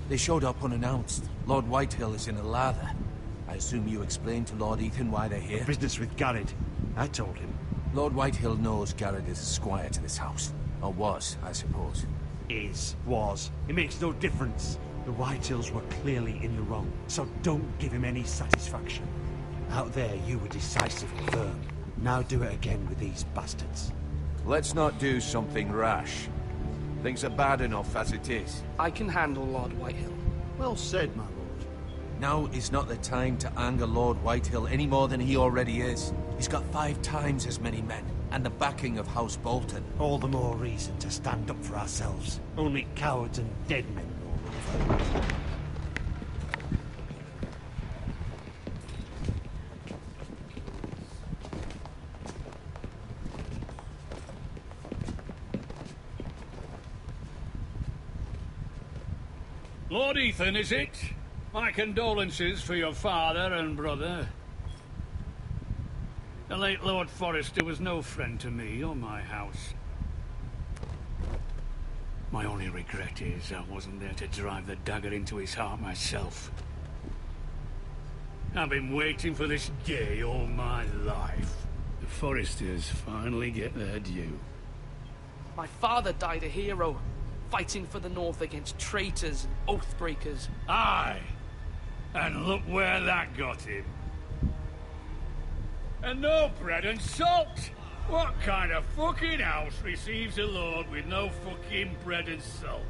Speaker 5: They showed up unannounced. Lord Whitehill is in a lather. I assume you explained to Lord Ethan why they're here?
Speaker 12: Business with Garrett. I told him.
Speaker 5: Lord Whitehill knows Garrett is a squire to this house. Or was, I suppose.
Speaker 12: Was. It makes no difference. The Whitehills were clearly in the wrong, so don't give him any satisfaction. Out there, you were decisive and firm. Now do it again with these bastards.
Speaker 6: Let's not do something rash. Things are bad enough as it is.
Speaker 11: I can handle Lord Whitehill.
Speaker 12: Well said, my lord.
Speaker 5: Now is not the time to anger Lord Whitehill any more than he already is. He's got 5 times as many men, and the backing of House Bolton.
Speaker 12: All the more reason to stand up for ourselves. Only cowards and dead men roll over.
Speaker 2: Lord Ethan, is it? My condolences for your father and brother. The late Lord Forrester was no friend to me or my house. My only regret is I wasn't there to drive the dagger into his heart myself. I've been waiting for this day all my life. The Forresters finally get their due.
Speaker 11: My father died a hero, fighting for the North against traitors and oathbreakers.
Speaker 2: Aye! And look where that got him. And no bread and salt! What kind of fucking house receives a lord with no fucking bread and salt?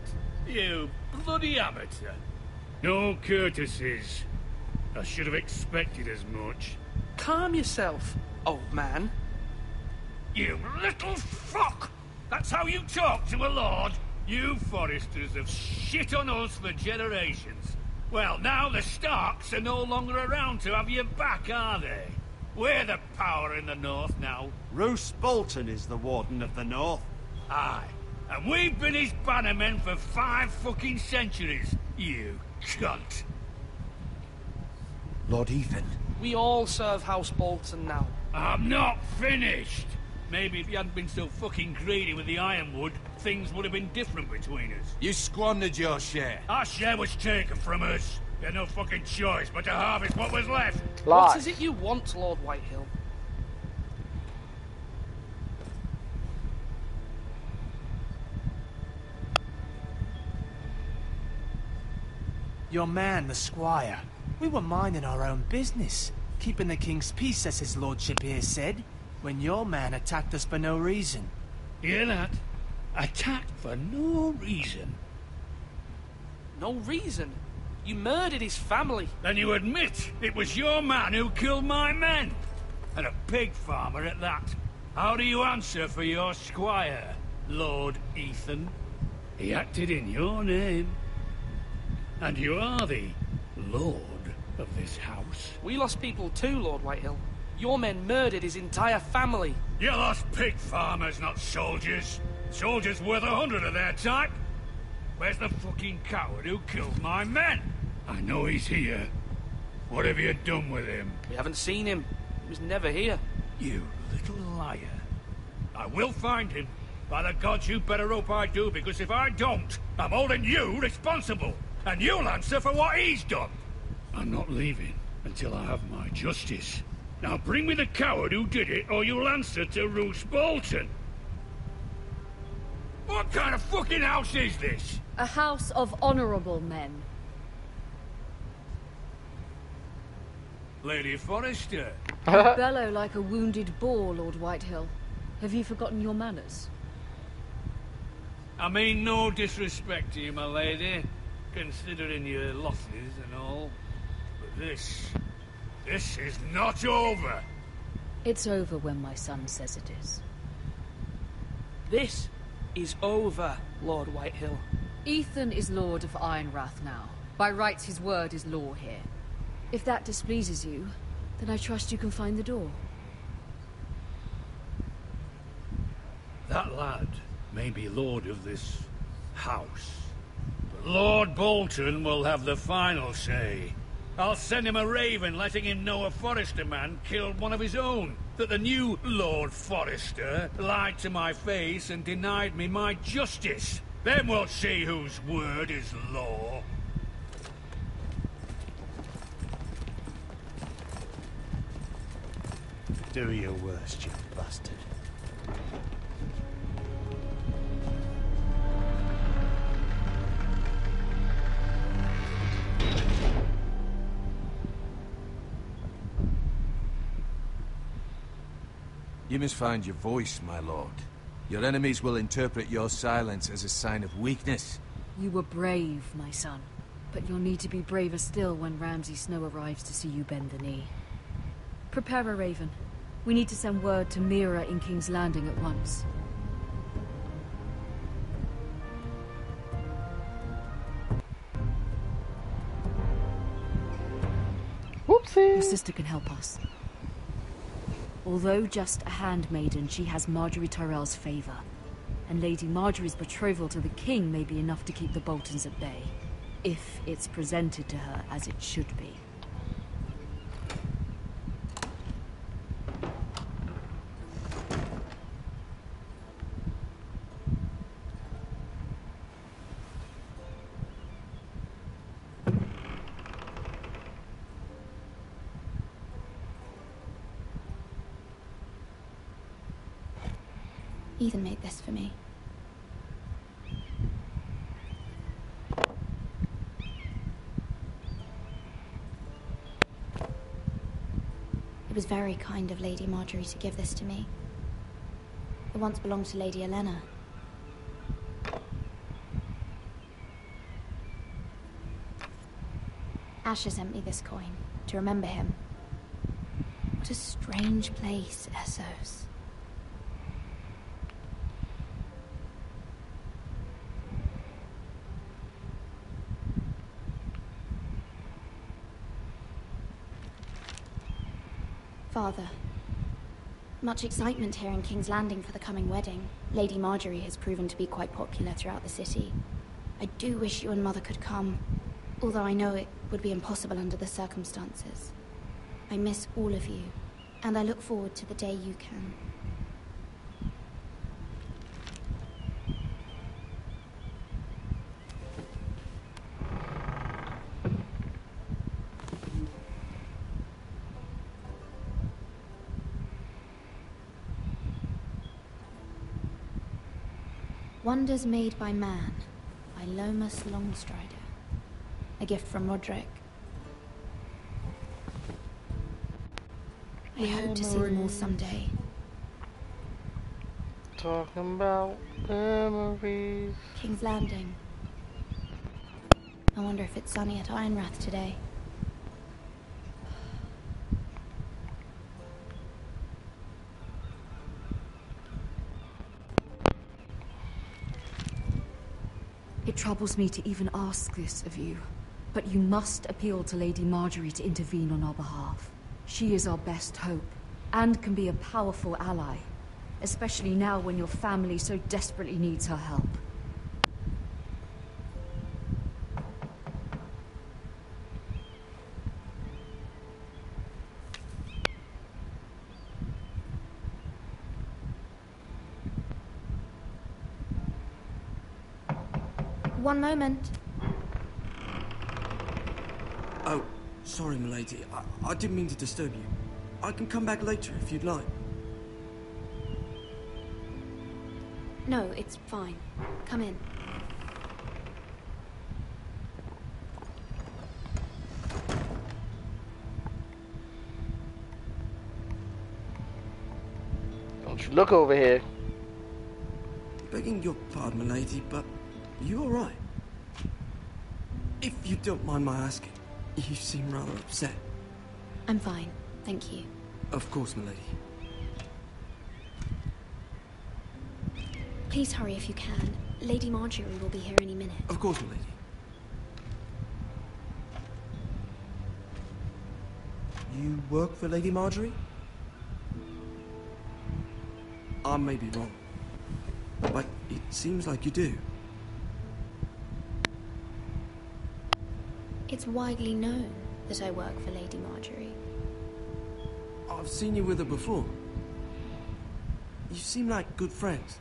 Speaker 2: You bloody amateur. No courtesies. I should have expected as much.
Speaker 11: Calm yourself, old man.
Speaker 2: You little fuck! That's how you talk to a lord? You Forresters have shit on us for generations. Well, now the Starks are no longer around to have your back, are they? We're the power in the North now.
Speaker 12: Roose Bolton is the Warden of the North.
Speaker 2: Aye. And we've been his bannermen for 5 fucking centuries, you cunt.
Speaker 5: Lord Ethan.
Speaker 11: We all serve House Bolton now.
Speaker 2: I'm not finished. Maybe if you hadn't been so fucking greedy with the ironwood, things would have been different between us.
Speaker 6: You squandered your share.
Speaker 2: Our share was taken from us. We had no fucking choice but to harvest what was left.
Speaker 11: What is it you want, Lord Whitehill?
Speaker 13: Your man, the squire. We were minding our own business, keeping the king's peace, as his lordship here said, when your man attacked us for no reason.
Speaker 2: Hear that? Attacked for no reason.
Speaker 11: No reason? You murdered his family.
Speaker 2: Then you admit it was your man who killed my men. And a pig farmer at that. How do you answer for your squire, Lord Ethan? He acted in your name. And you are the lord of this house.
Speaker 11: We lost people too, Lord Whitehill. Your men murdered his entire family.
Speaker 2: You lost pig farmers, not soldiers. Soldiers worth 100 of their type. Where's the fucking coward who killed my men? I know he's here. What have you done with him?
Speaker 11: We haven't seen him. He was never here.
Speaker 2: You little liar. I will find him. By the gods, you better hope I do, because if I don't, I'm holding you responsible. And you'll answer for what he's done. I'm not leaving until I have my justice. Now bring me the coward who did it, or you'll answer to Roose Bolton. What kind of fucking house is this?
Speaker 8: A house of honorable men.
Speaker 2: Lady Forrester.
Speaker 8: You bellow like a wounded boar, Lord Whitehill. Have you forgotten your manners?
Speaker 2: I mean no disrespect to you, my lady, considering your losses and all. But this is not over.
Speaker 8: It's over when my son says it is.
Speaker 11: This is over, Lord Whitehill.
Speaker 8: Ethan is Lord of Ironrath now. By rights, his word is law here. If that displeases you, then I trust you can find the door.
Speaker 2: That lad may be lord of this house, but Lord Bolton will have the final say. I'll send him a raven letting him know a Forrester man killed one of his own, that the new Lord Forrester lied to my face and denied me my justice. Then we'll see whose word is law.
Speaker 12: Do your worst, you bastard.
Speaker 5: You must find your voice, my lord. Your enemies will interpret your silence as a sign of weakness.
Speaker 8: You were brave, my son. But you'll need to be braver still when Ramsay Snow arrives to see you bend the knee. Prepare a raven. We need to send word to Mira in King's Landing at once.
Speaker 1: Whoopsie!
Speaker 8: Your sister can help us. Although just a handmaiden, she has Marjorie Tyrell's favor. And Lady Marjorie's betrothal to the king may be enough to keep the Boltons at bay. If it's presented to her as it should be.
Speaker 9: Ethan made this for me. It was very kind of Lady Marjorie to give this to me. It once belonged to Lady Elena. Asher sent me this coin to remember him. What a strange place, Essos. Father, much excitement here in King's Landing for the coming wedding. Lady Marjorie has proven to be quite popular throughout the city. I do wish you and Mother could come, although I know it would be impossible under the circumstances. I miss all of you, and I look forward to the day you can. Wonders Made by Man, by Lomas Longstrider. A gift from Roderick. I hope to see them all someday.
Speaker 1: Talking about memories.
Speaker 9: King's Landing. I wonder if it's sunny at Ironrath today.
Speaker 8: It troubles me to even ask this of you, but you must appeal to Lady Marjorie to intervene on our behalf. She is our best hope, and can be a powerful ally, especially now when your family so desperately needs her help.
Speaker 9: One moment.
Speaker 14: Oh, sorry, milady. I didn't mean to disturb you. I can come back later if you'd like.
Speaker 9: No, it's fine. Come in.
Speaker 1: Don't you look over here.
Speaker 14: Begging your pardon, milady, but are you all right? If you don't mind my asking, you seem rather upset.
Speaker 10: I'm fine, thank you.
Speaker 14: Of course, milady.
Speaker 10: Please hurry if you can. Lady Marjorie will be here any minute.
Speaker 14: Of course, milady. You work for Lady Marjorie? I may be wrong, but it seems like you do.
Speaker 10: It's widely known that I work for Lady Marjorie.
Speaker 14: I've seen you with her before. You seem like good friends.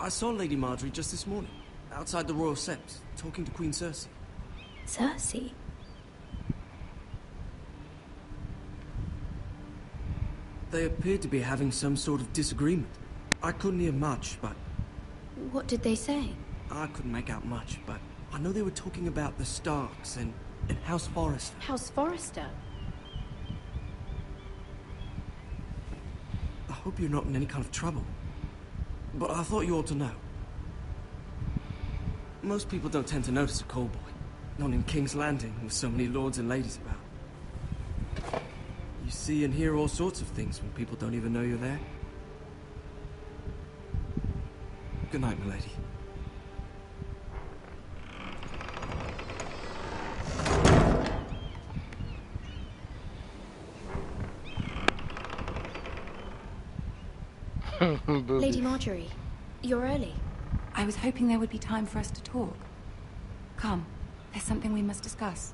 Speaker 14: I saw Lady Marjorie just this morning, outside the Royal Sept, talking to Queen Cersei.
Speaker 10: Cersei?
Speaker 14: They appeared to be having some sort of disagreement. I couldn't hear much, but...
Speaker 10: What did they say?
Speaker 14: I couldn't make out much, but I know they were talking about the Starks and House Forrester.
Speaker 10: House Forrester?
Speaker 14: I hope you're not in any kind of trouble. But I thought you ought to know. Most people don't tend to notice a callboy. Not in King's Landing, with so many lords and ladies about. You see and hear all sorts of things when people don't even know you're there. Good night, milady.
Speaker 10: Lady Marjorie, you're early.
Speaker 15: I was hoping there would be time for us to talk. Come, there's something we must discuss.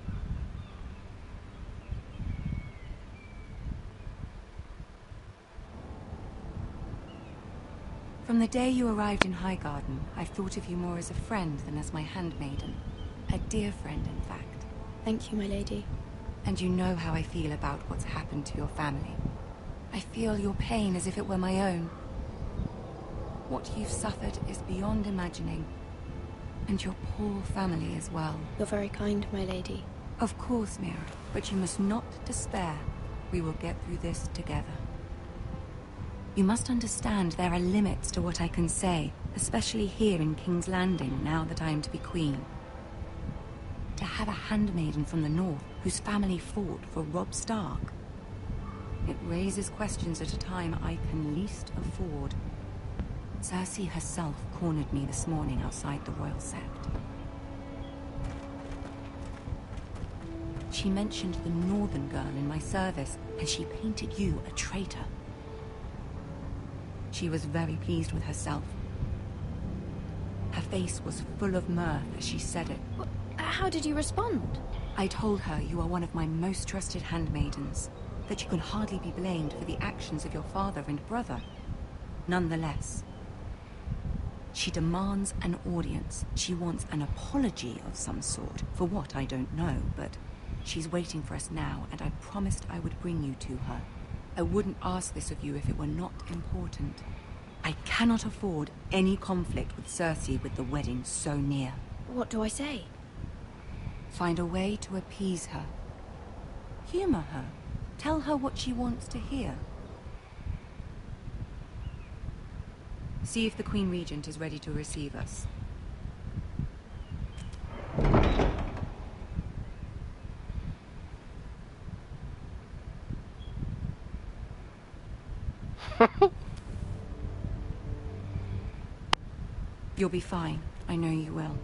Speaker 15: From the day you arrived in Highgarden, I've thought of you more as a friend than as my handmaiden. A dear friend, in fact.
Speaker 10: Thank you, my lady.
Speaker 15: And you know how I feel about what's happened to your family. I feel your pain as if it were my own. What you've suffered is beyond imagining. And your poor family as well.
Speaker 10: You're very kind, my lady.
Speaker 15: Of course, Mira, but you must not despair. We will get through this together. You must understand there are limits to what I can say, especially here in King's Landing, now that I am to be queen. To have a handmaiden from the north, whose family fought for Robb Stark. It raises questions at a time I can least afford. Cersei herself cornered me this morning outside the Royal Sept. She mentioned the northern girl in my service, and she painted you a traitor. She was very pleased with herself. Her face was full of mirth as she said it.
Speaker 10: How did you respond?
Speaker 15: I told her you are one of my most trusted handmaidens, that you can hardly be blamed for the actions of your father and brother. Nonetheless, she demands an audience. She wants an apology of some sort, for what I don't know, but she's waiting for us now, and I promised I would bring you to her. I wouldn't ask this of you if it were not important. I cannot afford any conflict with Cersei with the wedding so near.
Speaker 10: What do I say?
Speaker 15: Find a way to appease her. Humor her. Tell her what she wants to hear. See if the Queen Regent is ready to receive us. You'll be fine. I know you will.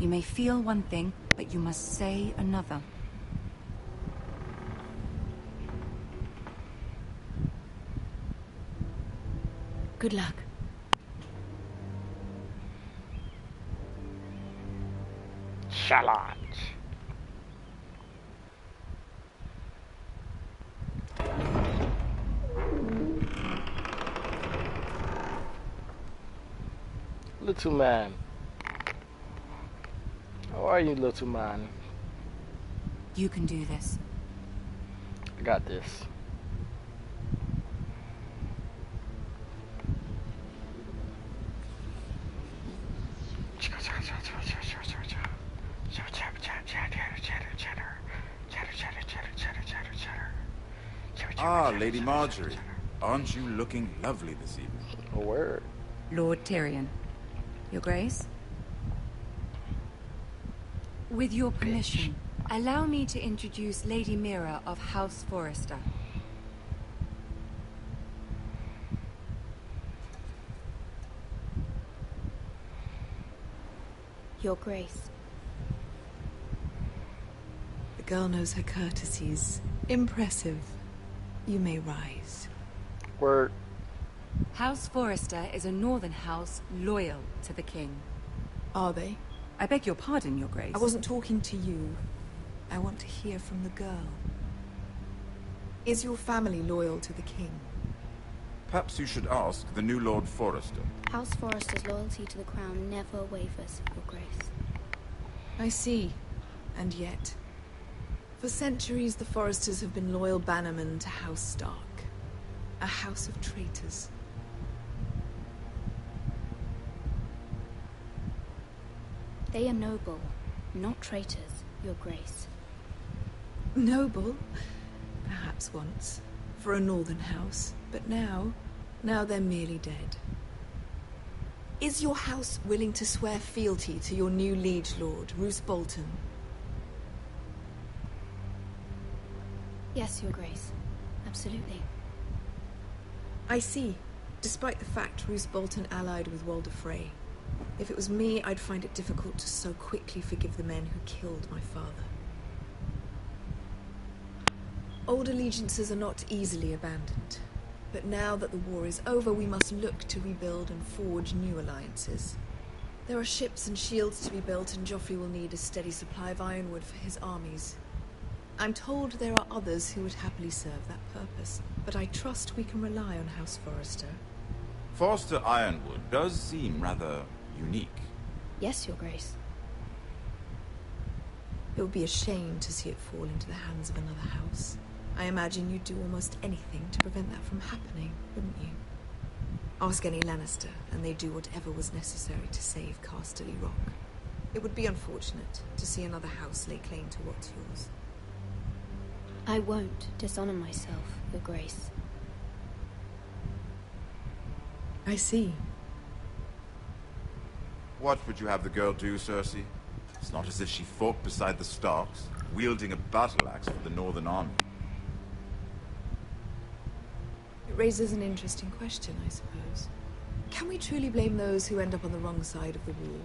Speaker 15: You may feel one thing, but you must say another.
Speaker 8: Good luck.
Speaker 1: Charlotte. Little man. How are you, little man?
Speaker 15: You can do this.
Speaker 1: I got this.
Speaker 16: Ah, Lady Marjorie. Aren't you looking lovely this evening?
Speaker 1: A word.
Speaker 15: Lord Tyrion. Your Grace? With your permission, allow me to introduce Lady Mira of House Forrester.
Speaker 9: Your Grace.
Speaker 17: The girl knows her courtesies. Impressive. You may rise.
Speaker 1: Word.
Speaker 15: House Forrester is a northern house loyal to the king.
Speaker 17: Are they?
Speaker 15: I beg your pardon, Your Grace.
Speaker 17: I wasn't talking to you. I want to hear from the girl. Is your family loyal to the king?
Speaker 16: Perhaps you should ask the new Lord Forrester.
Speaker 10: House Forrester's loyalty to the crown never wavers, Your Grace.
Speaker 17: I see. And yet, for centuries the Forresters have been loyal bannermen to House Stark. A house of traitors.
Speaker 10: They are noble, not traitors, Your Grace.
Speaker 17: Noble? Perhaps once. For a northern house. But now they're merely dead. Is your house willing to swear fealty to your new liege lord, Roose Bolton?
Speaker 10: Yes, Your Grace. Absolutely.
Speaker 17: I see. Despite the fact Roose Bolton allied with Walder Frey. If it was me, I'd find it difficult to so quickly forgive the men who killed my father. Old allegiances are not easily abandoned. But now that the war is over, we must look to rebuild and forge new alliances. There are ships and shields to be built, and Joffrey will need a steady supply of ironwood for his armies. I'm told there are others who would happily serve that purpose, but I trust we can rely on House Forrester.
Speaker 16: Forrester Ironwood does seem rather unique.
Speaker 10: Yes, Your Grace.
Speaker 17: It would be a shame to see it fall into the hands of another house. I imagine you'd do almost anything to prevent that from happening, wouldn't you? Ask any Lannister, and they'd do whatever was necessary to save Casterly Rock. It would be unfortunate to see another house lay claim to what's yours.
Speaker 10: I won't dishonor myself, Your Grace.
Speaker 17: I see.
Speaker 16: What would you have the girl do, Cersei? It's not as if she fought beside the Starks, wielding a battle axe for the Northern Army.
Speaker 17: It raises an interesting question, I suppose. Can we truly blame those who end up on the wrong side of the war?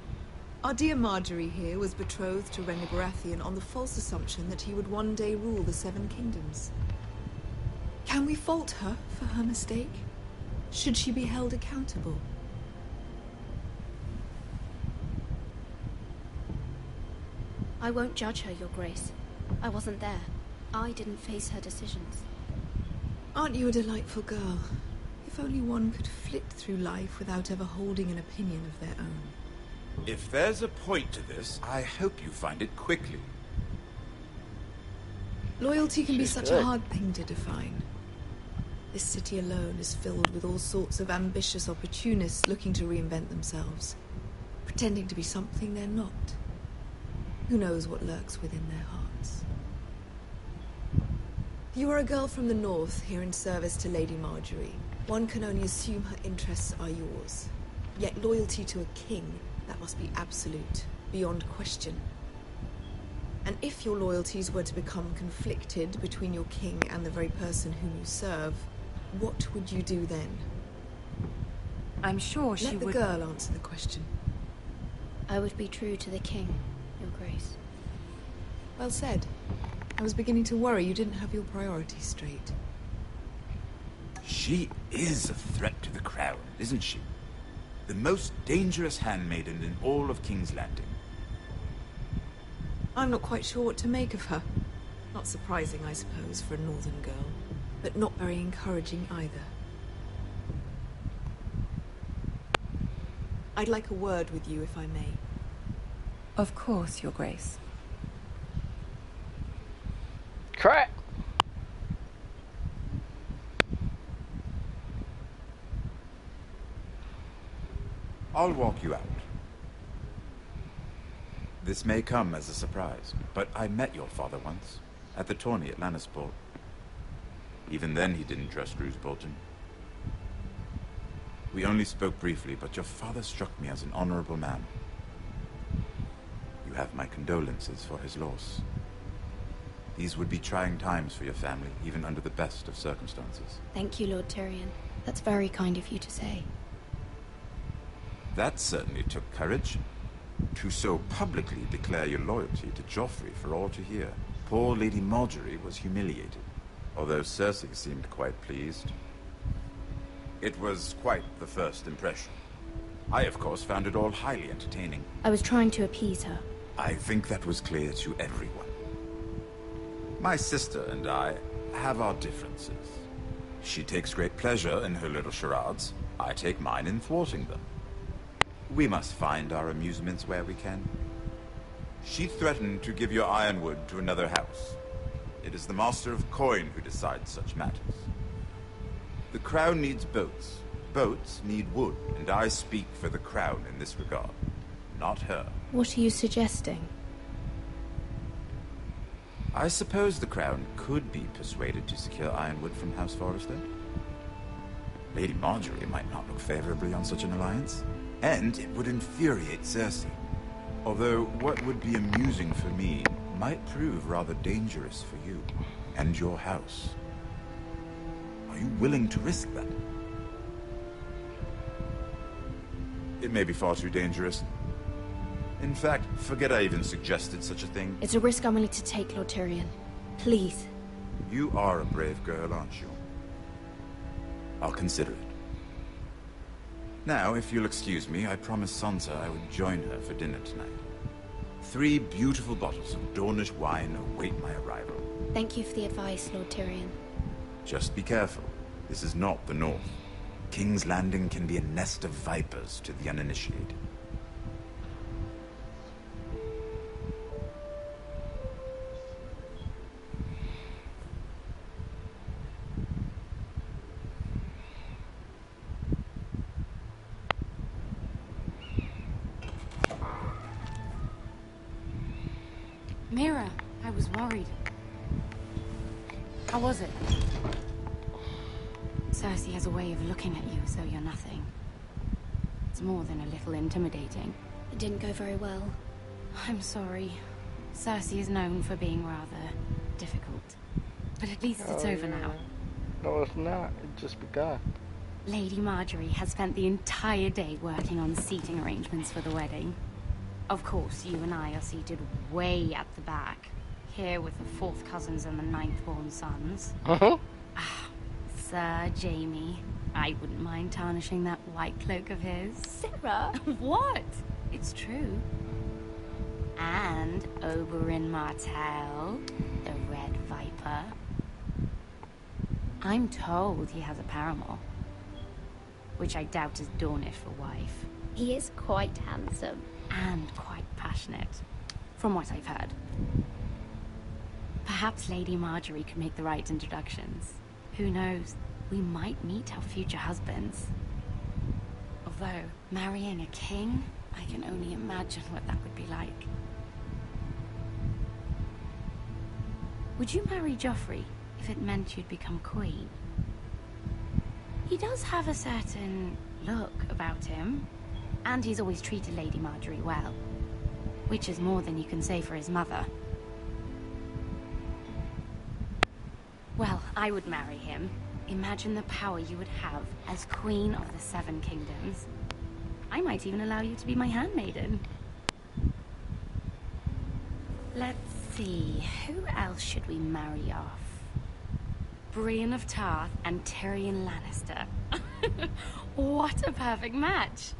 Speaker 17: Our dear Marjorie here was betrothed to Rhaegar Baratheon on the false assumption that he would one day rule the Seven Kingdoms. Can we fault her for her mistake? Should she be held accountable?
Speaker 10: I won't judge her, Your Grace. I wasn't there. I didn't face her decisions.
Speaker 17: Aren't you a delightful girl? If only one could flit through life without ever holding an opinion of their own.
Speaker 16: If there's a point to this, I hope you find it quickly.
Speaker 17: Loyalty can be such a hard thing to define. This city alone is filled with all sorts of ambitious opportunists looking to reinvent themselves, pretending to be something they're not. Who knows what lurks within their hearts? You are a girl from the north, here in service to Lady Marjorie. One can only assume her interests are yours. Yet loyalty to a king, that must be absolute, beyond question. And if your loyalties were to become conflicted between your king and the very person whom you serve, what would you do then?
Speaker 15: I'm sure she
Speaker 17: would... Let the girl answer the question.
Speaker 10: I would be true to the king, Your Grace.
Speaker 17: Well said. I was beginning to worry you didn't have your priorities straight.
Speaker 16: She is a threat to the crown, isn't she? The most dangerous handmaiden in all of King's Landing.
Speaker 17: I'm not quite sure what to make of her. Not surprising, I suppose, for a northern girl, but not very encouraging either. I'd like a word with you, if I may.
Speaker 15: Of course, Your Grace.
Speaker 1: Crap!
Speaker 16: I'll walk you out. This may come as a surprise, but I met your father once, at the tourney at Lannisport. Even then he didn't trust Roose Bolton. We only spoke briefly, but your father struck me as an honorable man. You have my condolences for his loss. These would be trying times for your family, even under the best of circumstances.
Speaker 9: Thank you, Lord Tyrion. That's very kind of you to say.
Speaker 16: That certainly took courage. To so publicly declare your loyalty to Joffrey for all to hear. Poor Lady Margaery was humiliated, although Cersei seemed quite pleased. It was quite the first impression. I, of course, found it all highly entertaining.
Speaker 9: I was trying to appease her.
Speaker 16: I think that was clear to everyone. My sister and I have our differences. She takes great pleasure in her little charades. I take mine in thwarting them. We must find our amusements where we can. She threatened to give your ironwood to another house. It is the Master of Coin who decides such matters. The Crown needs boats. Boats need wood, and I speak for the Crown in this regard, not her.
Speaker 9: What are you suggesting?
Speaker 16: I suppose the Crown could be persuaded to secure ironwood from House Forrester. Lady Margaery might not look favorably on such an alliance, and it would infuriate Cersei. Although what would be amusing for me might prove rather dangerous for you and your house. Are you willing to risk that? It may be far too dangerous. In fact, forget I even suggested such a thing.
Speaker 9: It's a risk I'm willing to take, Lord Tyrion. Please.
Speaker 16: You are a brave girl, aren't you? I'll consider it. Now, if you'll excuse me, I promised Sansa I would join her for dinner tonight. 3 beautiful bottles of Dornish wine await my arrival.
Speaker 9: Thank you for the advice, Lord Tyrion.
Speaker 16: Just be careful. This is not the North. King's Landing can be a nest of vipers to the uninitiated.
Speaker 15: Mira, I was worried. How was it? Cersei has a way of looking at you as though you're nothing. It's more than a little intimidating.
Speaker 9: It didn't go very well.
Speaker 15: I'm sorry. Cersei is known for being rather difficult. But at least it's over now.
Speaker 1: No, it's not. It just begun.
Speaker 15: Lady Margaery has spent the entire day working on seating arrangements for the wedding. Of course, you and I are seated way at the back, here with the 4th cousins and the 9th-born sons. Sir Jaime, I wouldn't mind tarnishing that white cloak of his.
Speaker 9: Sarah!
Speaker 15: What? It's true. And Oberyn Martell, the Red Viper. I'm told he has a paramour, which I doubt is Dornish for wife.
Speaker 9: He is quite handsome.
Speaker 15: And quite passionate, from what I've heard. Perhaps Lady Margaery could make the right introductions. Who knows? We might meet our future husbands. Although, marrying a king, I can only imagine what that would be like. Would you marry Joffrey if it meant you'd become queen? He does have a certain look about him. And he's always treated Lady Margaery well. Which is more than you can say for his mother. Well, I would marry him. Imagine the power you would have as Queen of the 7 Kingdoms. I might even allow you to be my handmaiden. Let's see, who else should we marry off? Brienne of Tarth and Tyrion Lannister. What a perfect match!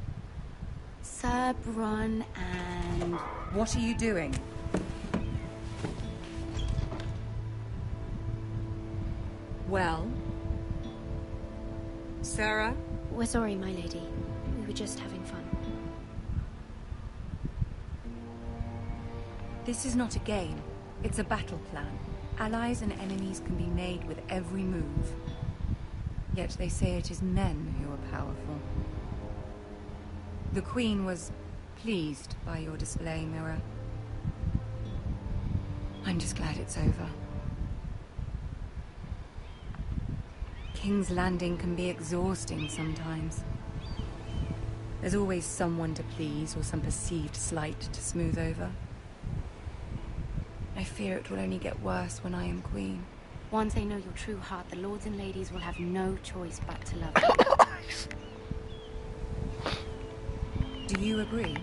Speaker 15: Sir Bronn and... What are you doing? Well?
Speaker 9: Sarah? We're sorry, my lady. We were just having fun.
Speaker 15: This is not a game. It's a battle plan. Allies and enemies can be made with every move. Yet they say it is men who are powerful. The Queen was pleased by your display, Mira. I'm just glad it's over. King's Landing can be exhausting sometimes. There's always someone to please or some perceived slight to smooth over. fear it will only get worse when I am queen.
Speaker 18: Once they know your true heart, the lords and ladies will have no choice but to love you.
Speaker 15: Do you agree?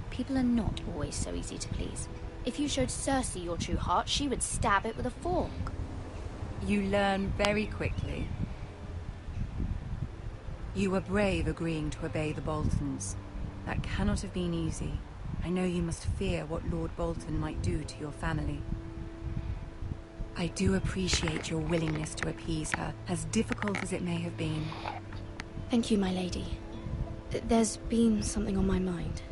Speaker 9: People are not always so easy to please. If you showed Cersei your true heart, she would stab it with a fork.
Speaker 15: You learn very quickly. You were brave agreeing to obey the Boltons. That cannot have been easy. I know you must fear what Lord Bolton might do to your family. I do appreciate your willingness to appease her, as difficult as it may have been.
Speaker 9: Thank you, my lady. There's been something on my mind.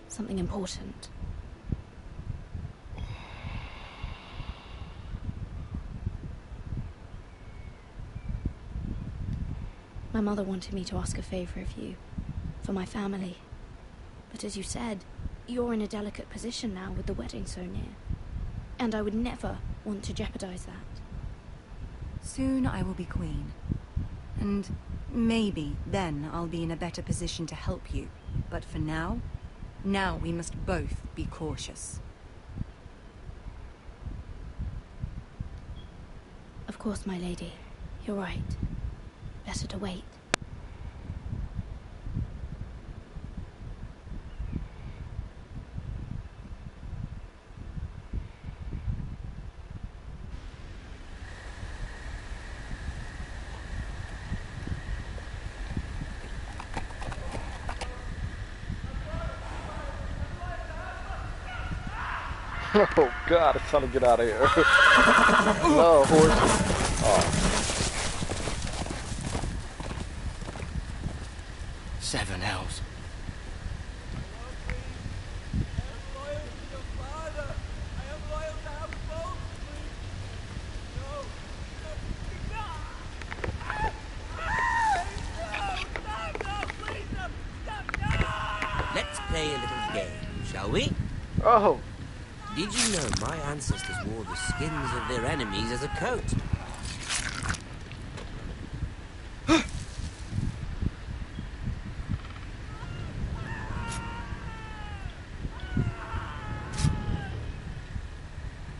Speaker 9: Something important. My mother wanted me to ask a favor of you, for my family. But as you said, you're in a delicate position now with the wedding so near. And I would never want to jeopardize that.
Speaker 15: Soon I will be queen. And maybe then I'll be in a better position to help you. But for now we must both be cautious.
Speaker 9: Of course, my lady. You're right. Better to wait.
Speaker 1: Oh God, it's time to get out of here. No, horse. Oh.
Speaker 13: 7 hells.
Speaker 19: Let's play a little game, shall we?
Speaker 1: Oh.
Speaker 19: Did you know my ancestors wore the skins of their enemies as a coat?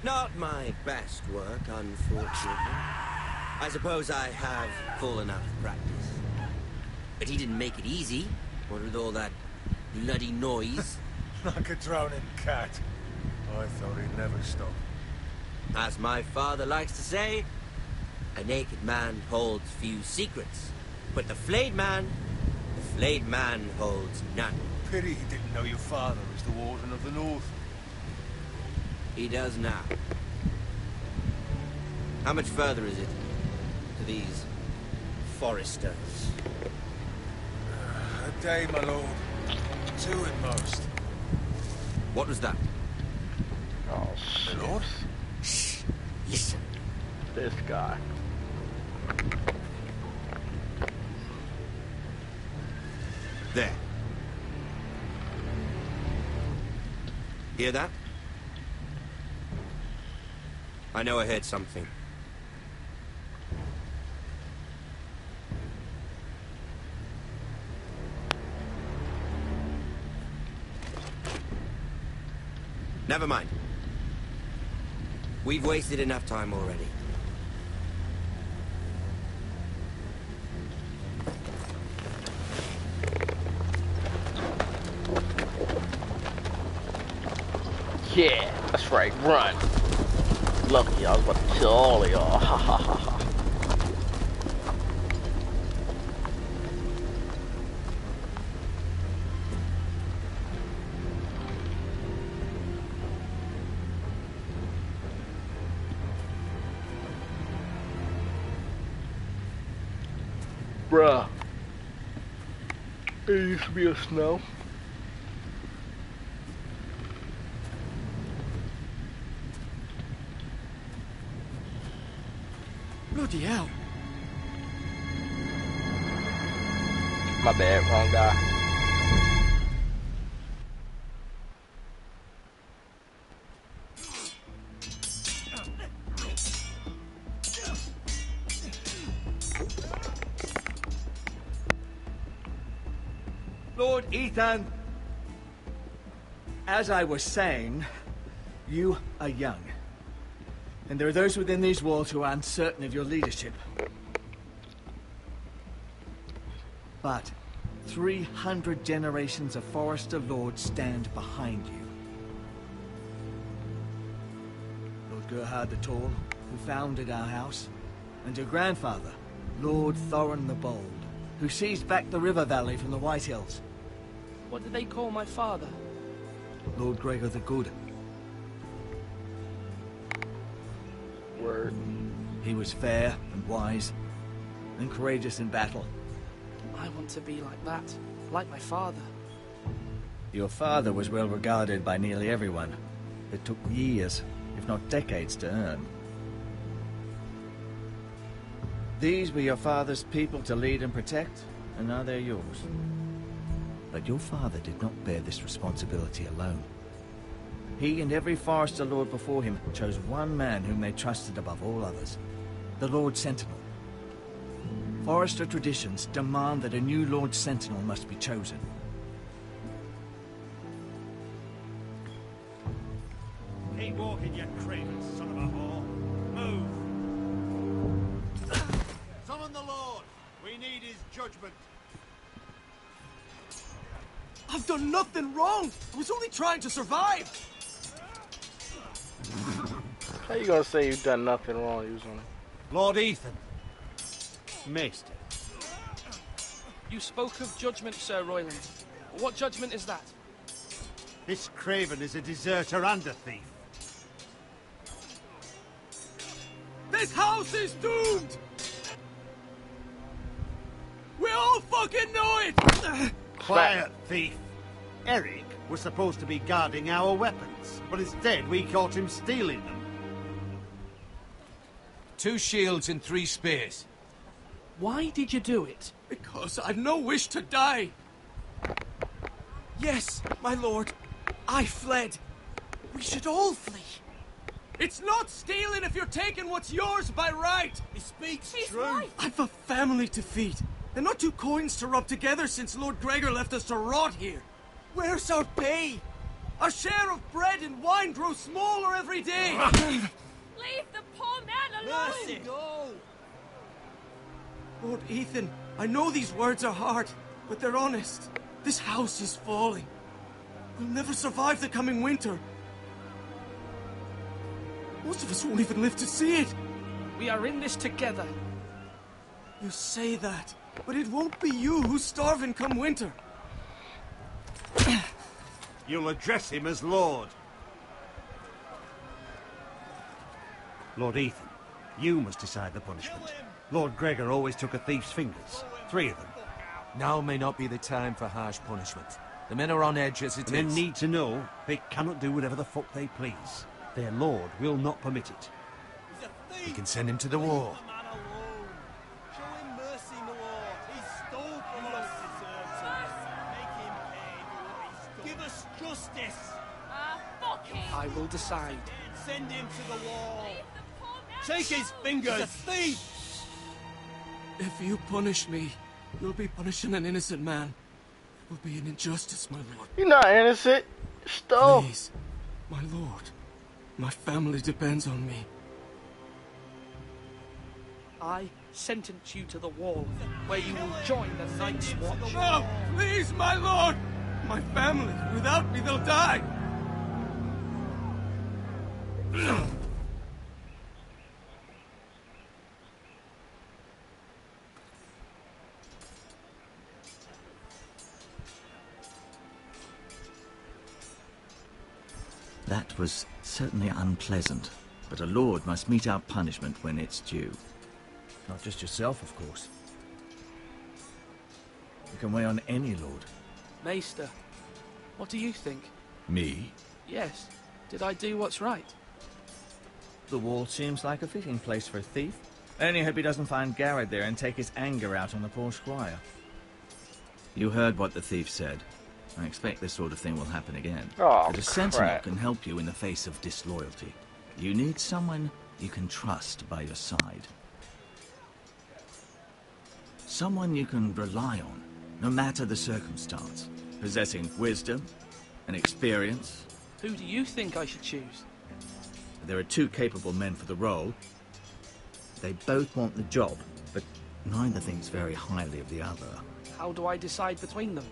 Speaker 19: Not my best work, unfortunately. I suppose I have fallen out of practice. But he didn't make it easy, what with all that bloody noise.
Speaker 6: Like a drowning cat. I thought he'd never stop.
Speaker 19: As my father likes to say, a naked man holds few secrets. But the flayed man holds none.
Speaker 6: Pity he didn't know your father was the Warden of the North.
Speaker 19: He does now. How much further is it to these Foresters?
Speaker 6: A day, my lord. 2 at most.
Speaker 19: What was that?
Speaker 1: Oh, shit.
Speaker 6: Lord?
Speaker 19: Shh. Listen.
Speaker 1: This guy.
Speaker 19: There. Hear that? I know I heard something. Never mind. We've wasted enough time already.
Speaker 1: Yeah, that's right, run. Lucky I was about to kill all of y'all. Ha ha ha ha. Bruh. It used to be a snow.
Speaker 13: Bloody hell.
Speaker 1: My bad, wrong guy.
Speaker 3: Lord Ethan!
Speaker 7: As I was saying, you are young. And there are those within these walls who are uncertain of your leadership. But 300 generations of Forrester lords stand behind you. Lord Gerhard the Tall, who founded our house, and your grandfather, Lord Thorin the Bold, who seized back the river valley from the White Hills.
Speaker 11: What did they call my father?
Speaker 7: Lord Gregor the Good.
Speaker 1: Word.
Speaker 7: He was fair and wise, and courageous in battle.
Speaker 11: I want to be like that, like my father.
Speaker 7: Your father was well regarded by nearly everyone. It took years, if not decades, to earn. These were your father's people to lead and protect, and now they're yours. But your father did not bear this responsibility alone. He and every Forrester Lord before him chose one man whom they trusted above all others, the Lord Sentinel. Forrester traditions demand that a new Lord Sentinel must be chosen.
Speaker 12: Keep walking, you craven son of a whore. Move! Summon the Lord! We need his judgment.
Speaker 3: I've done nothing wrong! I was only trying to survive!
Speaker 1: How you gonna say you've done nothing wrong? You was on
Speaker 12: Lord Ethan. Maester.
Speaker 11: You spoke of judgment, Sir Royland. What judgment is that?
Speaker 12: This craven is a deserter and a thief.
Speaker 3: This house is doomed! We all fucking know it!
Speaker 12: Quiet, thief. Eric was supposed to be guarding our weapons, but instead we caught him stealing them.
Speaker 5: 2 shields and 3 spears.
Speaker 11: Why did you do it?
Speaker 3: Because I've no wish to die. Yes, my lord. I fled. We should all flee. It's not stealing if you're taking what's yours by right.
Speaker 12: He speaks
Speaker 3: He's
Speaker 12: true.
Speaker 3: right. I've a family to feed, and not 2 coins to rub together since Lord Gregor left us to rot here. Where's our pay? Our share of bread and wine grows smaller every day.
Speaker 9: Leave the poor man alone!
Speaker 3: Mercy. No. Lord Ethan, I know these words are hard, but they're honest. This house is falling. We'll never survive the coming winter. Most of us won't even live to see it.
Speaker 11: We are in this together.
Speaker 3: You say that, but it won't be you who's starving come winter.
Speaker 12: You'll address him as Lord. Lord Ethan, you must decide the punishment. Lord Gregor always took a thief's fingers. 3 of them.
Speaker 5: Now may not be the time for harsh punishment. The men are on edge as it is.
Speaker 12: Men need to know they cannot do whatever the fuck they please. Their lord will not permit it.
Speaker 5: We can send him to the wall.
Speaker 20: Give us justice.
Speaker 9: Fuck him!
Speaker 11: I will decide.
Speaker 20: Send him to the wall. Take his fingers. He's a thief.
Speaker 3: If you punish me, you'll be punishing an innocent man. It will be an injustice, my lord.
Speaker 1: You're not innocent. Stole.
Speaker 3: Please, my lord. My family depends on me.
Speaker 11: I sentence you to the wall, where you will join the Night's Watch.
Speaker 3: No! Please, my lord! My family, without me, they'll die!
Speaker 7: That was certainly unpleasant, but a lord must mete out punishment when it's due. Not just yourself, of course. You can weigh on any lord.
Speaker 11: Maester, what do you think?
Speaker 7: Me?
Speaker 11: Yes. Did I do what's right?
Speaker 7: The wall seems like a fitting place for a thief. I only hope he doesn't find Garrett there and take his anger out on the poor squire. You heard what the thief said. I expect this sort of thing will happen again.
Speaker 1: Oh,
Speaker 7: but a sentinel
Speaker 1: crap.
Speaker 7: can help you in the face of disloyalty. You need someone you can trust by your side. Someone you can rely on, no matter the circumstance, possessing wisdom and experience.
Speaker 11: Who do you think I should choose?
Speaker 7: There are 2 capable men for the role. They both want the job, but neither thinks very highly of the other.
Speaker 11: How do I decide between them?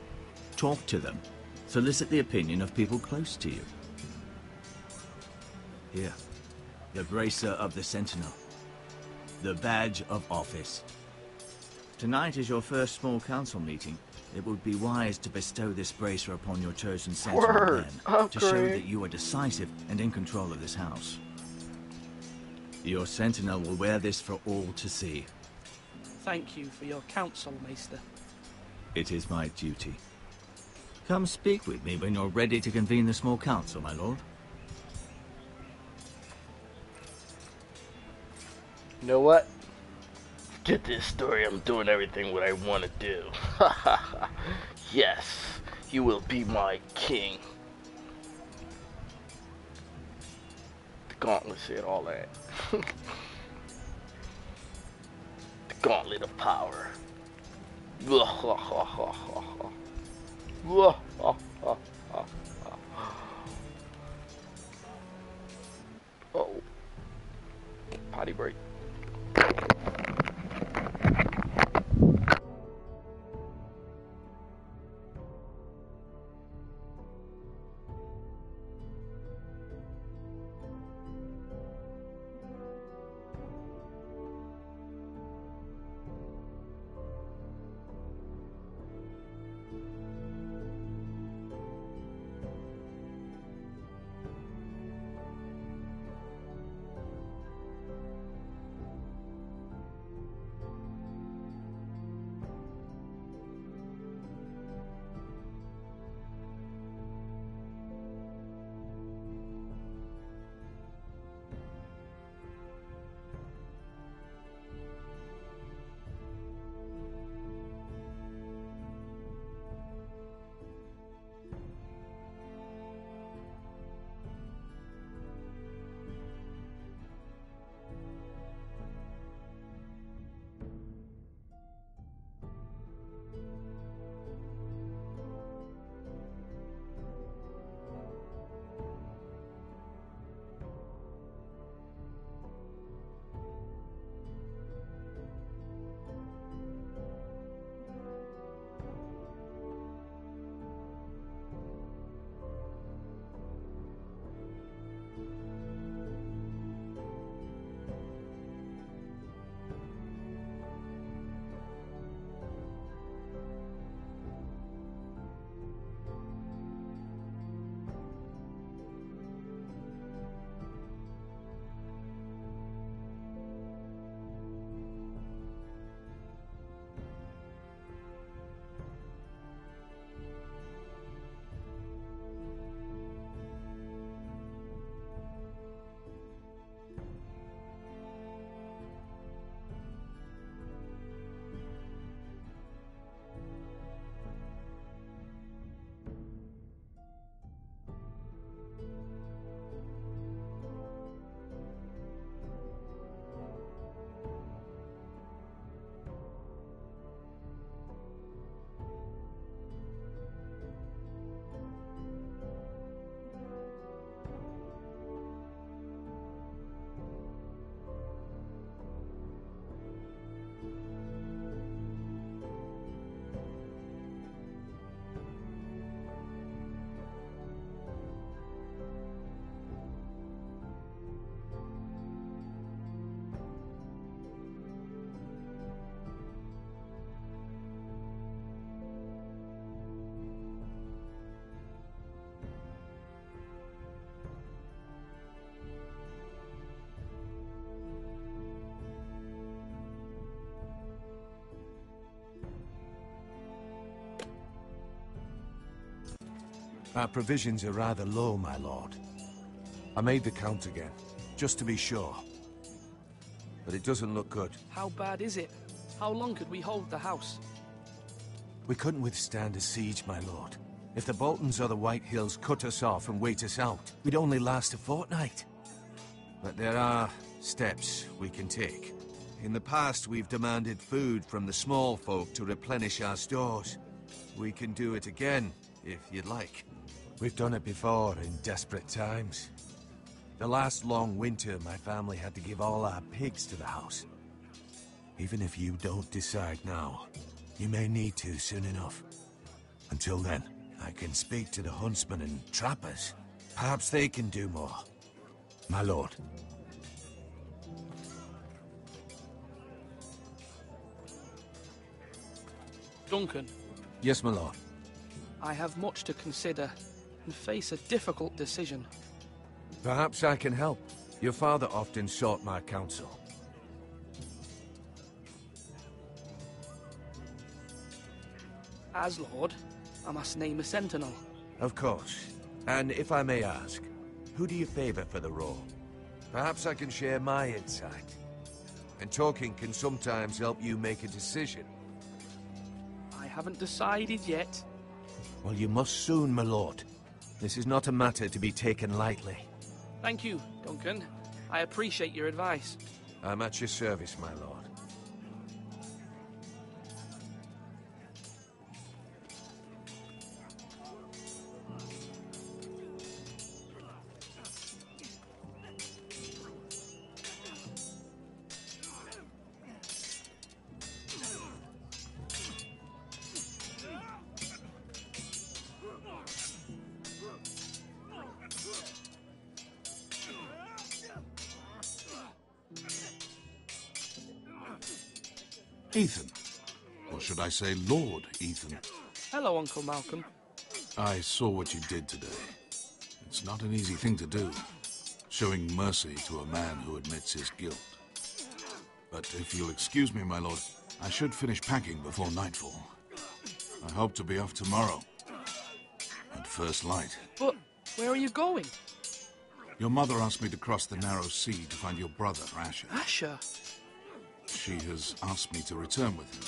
Speaker 7: Talk to them. Solicit the opinion of people close to you. Here, the Bracer of the Sentinel. The badge of office. Tonight is your first small council meeting. It would be wise to bestow this bracer upon your chosen sentinel men, to show that you are decisive and in control of this house. Your sentinel will wear this for all to see.
Speaker 11: Thank you for your counsel, Maester.
Speaker 7: It is my duty. Come speak with me when you're ready to convene the small council, my lord.
Speaker 1: You know what? Forget this story. I'm doing everything what I want to do. Yes, you will be my king. The gauntlet said all that. The gauntlet of power. Oh, potty break.
Speaker 6: Our provisions are rather low, my lord. I made the count again, just to be sure. But it doesn't look good.
Speaker 11: How bad is it? How long could we hold the house?
Speaker 6: We couldn't withstand a siege, my lord. If the Boltons or the White Hills cut us off and wait us out, we'd only last a fortnight. But there are steps we can take. In the past, we've demanded food from the small folk to replenish our stores.
Speaker 5: We can do it again, if you'd like. We've done it before in desperate times. The last long winter, my family had to give all our pigs to the house. Even if you don't decide now, you may need to soon enough. Until then, I can speak to the huntsmen and trappers. Perhaps they can do more. My lord.
Speaker 11: Duncan.
Speaker 5: Yes, my lord.
Speaker 11: I have much to consider and face a difficult decision.
Speaker 5: Perhaps I can help. Your father often sought my counsel.
Speaker 11: As Lord, I must name a sentinel.
Speaker 5: Of course. And if I may ask, who do you favor for the role? Perhaps I can share my insight. And talking can sometimes help you make a decision.
Speaker 11: I haven't decided yet.
Speaker 5: Well, you must soon, my lord. This is not a matter to be taken lightly.
Speaker 11: Thank you, Duncan. I appreciate your advice.
Speaker 5: I'm at your service, my lord.
Speaker 21: Ethan. Or should I say Lord Ethan?
Speaker 11: Hello, Uncle Malcolm.
Speaker 21: I saw what you did today. It's not an easy thing to do, showing mercy to a man who admits his guilt. But if you'll excuse me, my lord, I should finish packing before nightfall. I hope to be off tomorrow, at first light.
Speaker 11: But where are you going?
Speaker 21: Your mother asked me to cross the narrow sea to find your brother, Asher.
Speaker 11: Asher?
Speaker 21: She has asked me to return with him,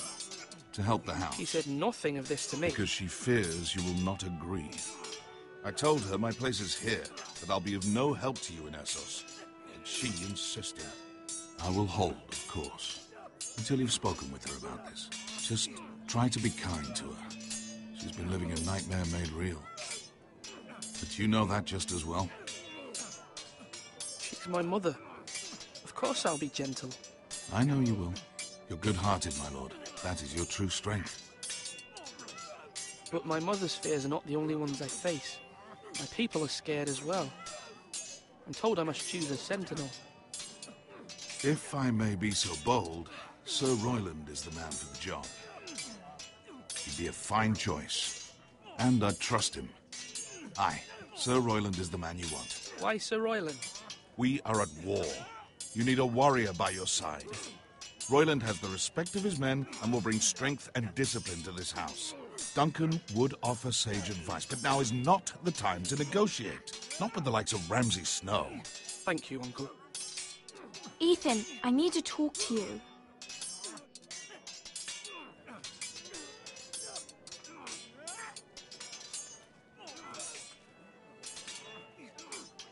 Speaker 21: to help the house.
Speaker 11: She said nothing of this to me.
Speaker 21: Because she fears you will not agree. I told her my place is here, that I'll be of no help to you in Essos. But she insisted. I will hold, of course, until you've spoken with her about this. Just try to be kind to her. She's been living a nightmare made real. But you know that just as well.
Speaker 11: She's my mother. Of course I'll be gentle.
Speaker 21: I know you will. You're good-hearted, my lord. That is your true strength.
Speaker 11: But my mother's fears are not the only ones I face. My people are scared as well. I'm told I must choose a sentinel.
Speaker 21: If I may be so bold, Sir Royland is the man for the job. He'd be a fine choice. And I'd trust him. Aye, Sir Royland is the man you want.
Speaker 11: Why Sir Royland?
Speaker 21: We are at war. You need a warrior by your side. Royland has the respect of his men and will bring strength and discipline to this house. Duncan would offer sage advice, but now is not the time to negotiate. Not with the likes of Ramsay Snow.
Speaker 11: Thank you, Uncle.
Speaker 9: Ethan, I need to talk to you.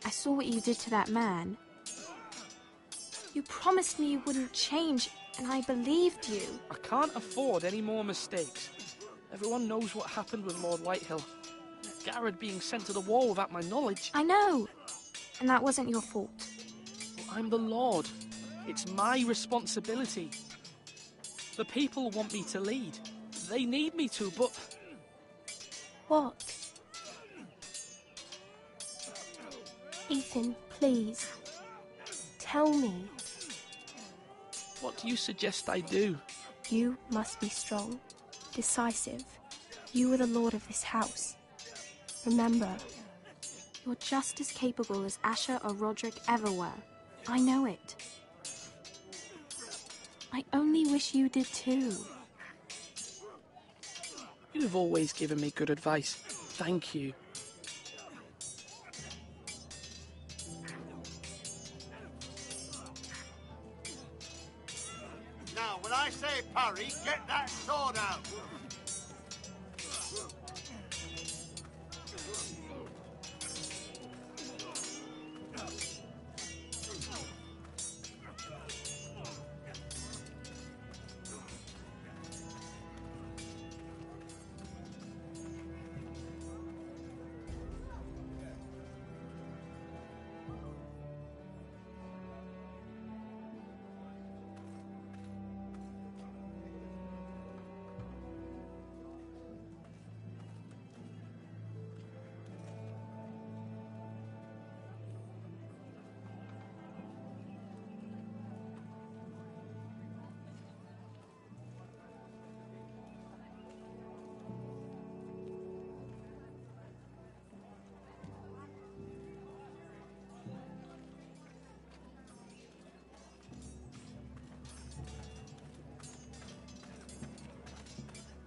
Speaker 9: I saw what you did to that man. You promised me you wouldn't change, and I believed you.
Speaker 11: I can't afford any more mistakes. Everyone knows what happened with Lord Whitehill. Garrett being sent to the wall without my knowledge.
Speaker 9: I know. And that wasn't your fault.
Speaker 11: Well, I'm the Lord. It's my responsibility. The people want me to lead. They need me to, but...
Speaker 9: What? Ethan, please. Tell me.
Speaker 11: What do you suggest I do?
Speaker 9: You must be strong, decisive. You are the lord of this house. Remember, you're just as capable as Asher or Roderick ever were. I know it. I only wish you did too.
Speaker 11: You've always given me good advice. Thank you.
Speaker 20: Now, when I say parry, get that sword out!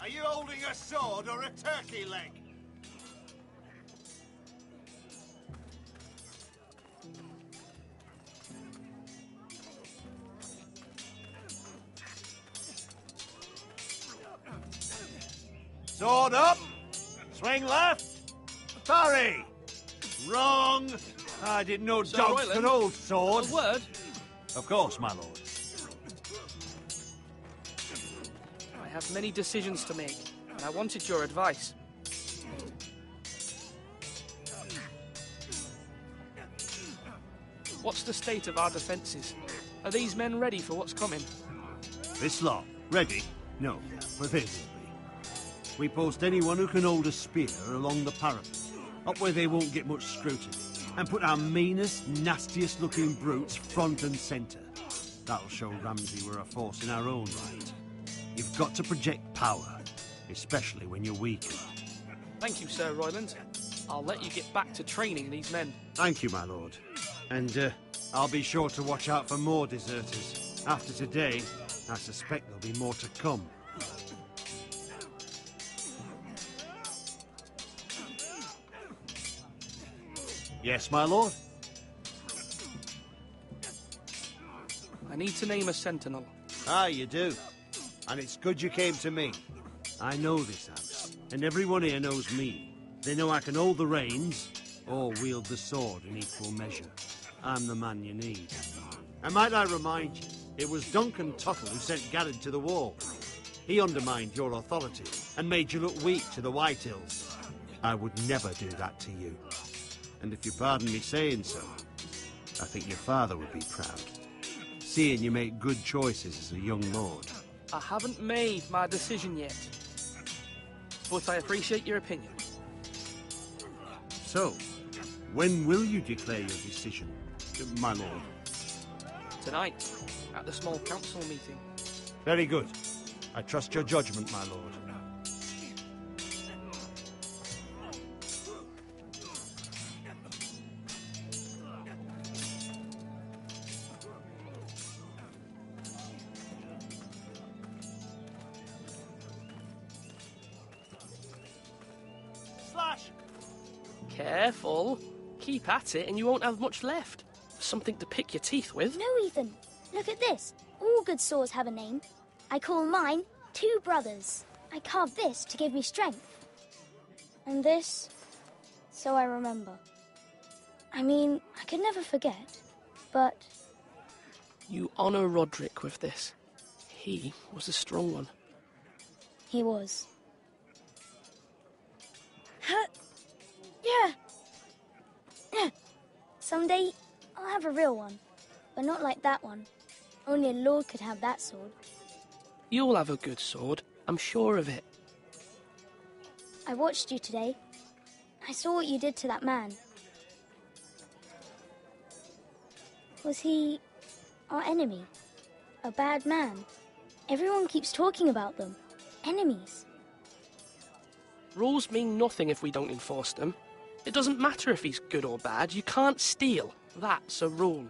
Speaker 20: Are you holding a sword or a turkey leg? Sword up! Swing left! Parry! Wrong! I didn't know
Speaker 11: Sir
Speaker 20: dogs
Speaker 11: Royland,
Speaker 20: could hold swords.
Speaker 11: a word?
Speaker 20: Of course, my lord.
Speaker 11: I have many decisions to make, and I wanted your advice. What's the state of our defences? Are these men ready for what's coming?
Speaker 12: This lot, ready? No, but they will be. We post anyone who can hold a spear along the parapet, up where they won't get much scrutiny, and put our meanest, nastiest looking brutes front and centre. That'll show Ramsay we're a force in our own right. You've got to project power, especially when you're weakened.
Speaker 11: Thank you, Sir Royland. I'll let you get back to training these men.
Speaker 12: Thank you, my lord. And I'll be sure to watch out for more deserters. After today, I suspect there'll be more to come. Yes, my lord?
Speaker 11: I need to name a sentinel.
Speaker 12: Ah, you do. And it's good you came to me. I know this house, and everyone here knows me. They know I can hold the reins, or wield the sword in equal measure. I'm the man you need. And might I remind you, it was Duncan Tuttle who sent Garrett to the wall. He undermined your authority, and made you look weak to the Whitehills. I would never do that to you. And if you pardon me saying so, I think your father would be proud, seeing you make good choices as a young lord.
Speaker 11: I haven't made my decision yet, but I appreciate your opinion.
Speaker 12: So, when will you declare your decision, my lord?
Speaker 11: Tonight, at the small council meeting.
Speaker 12: Very good. I trust your judgment, my lord.
Speaker 20: Slash!
Speaker 11: Careful. Keep at it and you won't have much left. Something to pick your teeth with.
Speaker 10: No, Ethan. Look at this. All good swords have a name. I call mine Two Brothers. I carved this to give me strength. And this, so I remember. I mean, I could never forget, but...
Speaker 11: You honour Roderick with this. He was a strong one.
Speaker 10: He was. Yeah. Someday, I'll have a real one. But not like that one. Only a lord could have that sword.
Speaker 11: You'll have a good sword. I'm sure of it.
Speaker 10: I watched you today. I saw what you did to that man. Was he our enemy? A bad man? Everyone keeps talking about them. Enemies.
Speaker 11: Rules mean nothing if we don't enforce them. It doesn't matter if he's good or bad. You can't steal. That's a rule.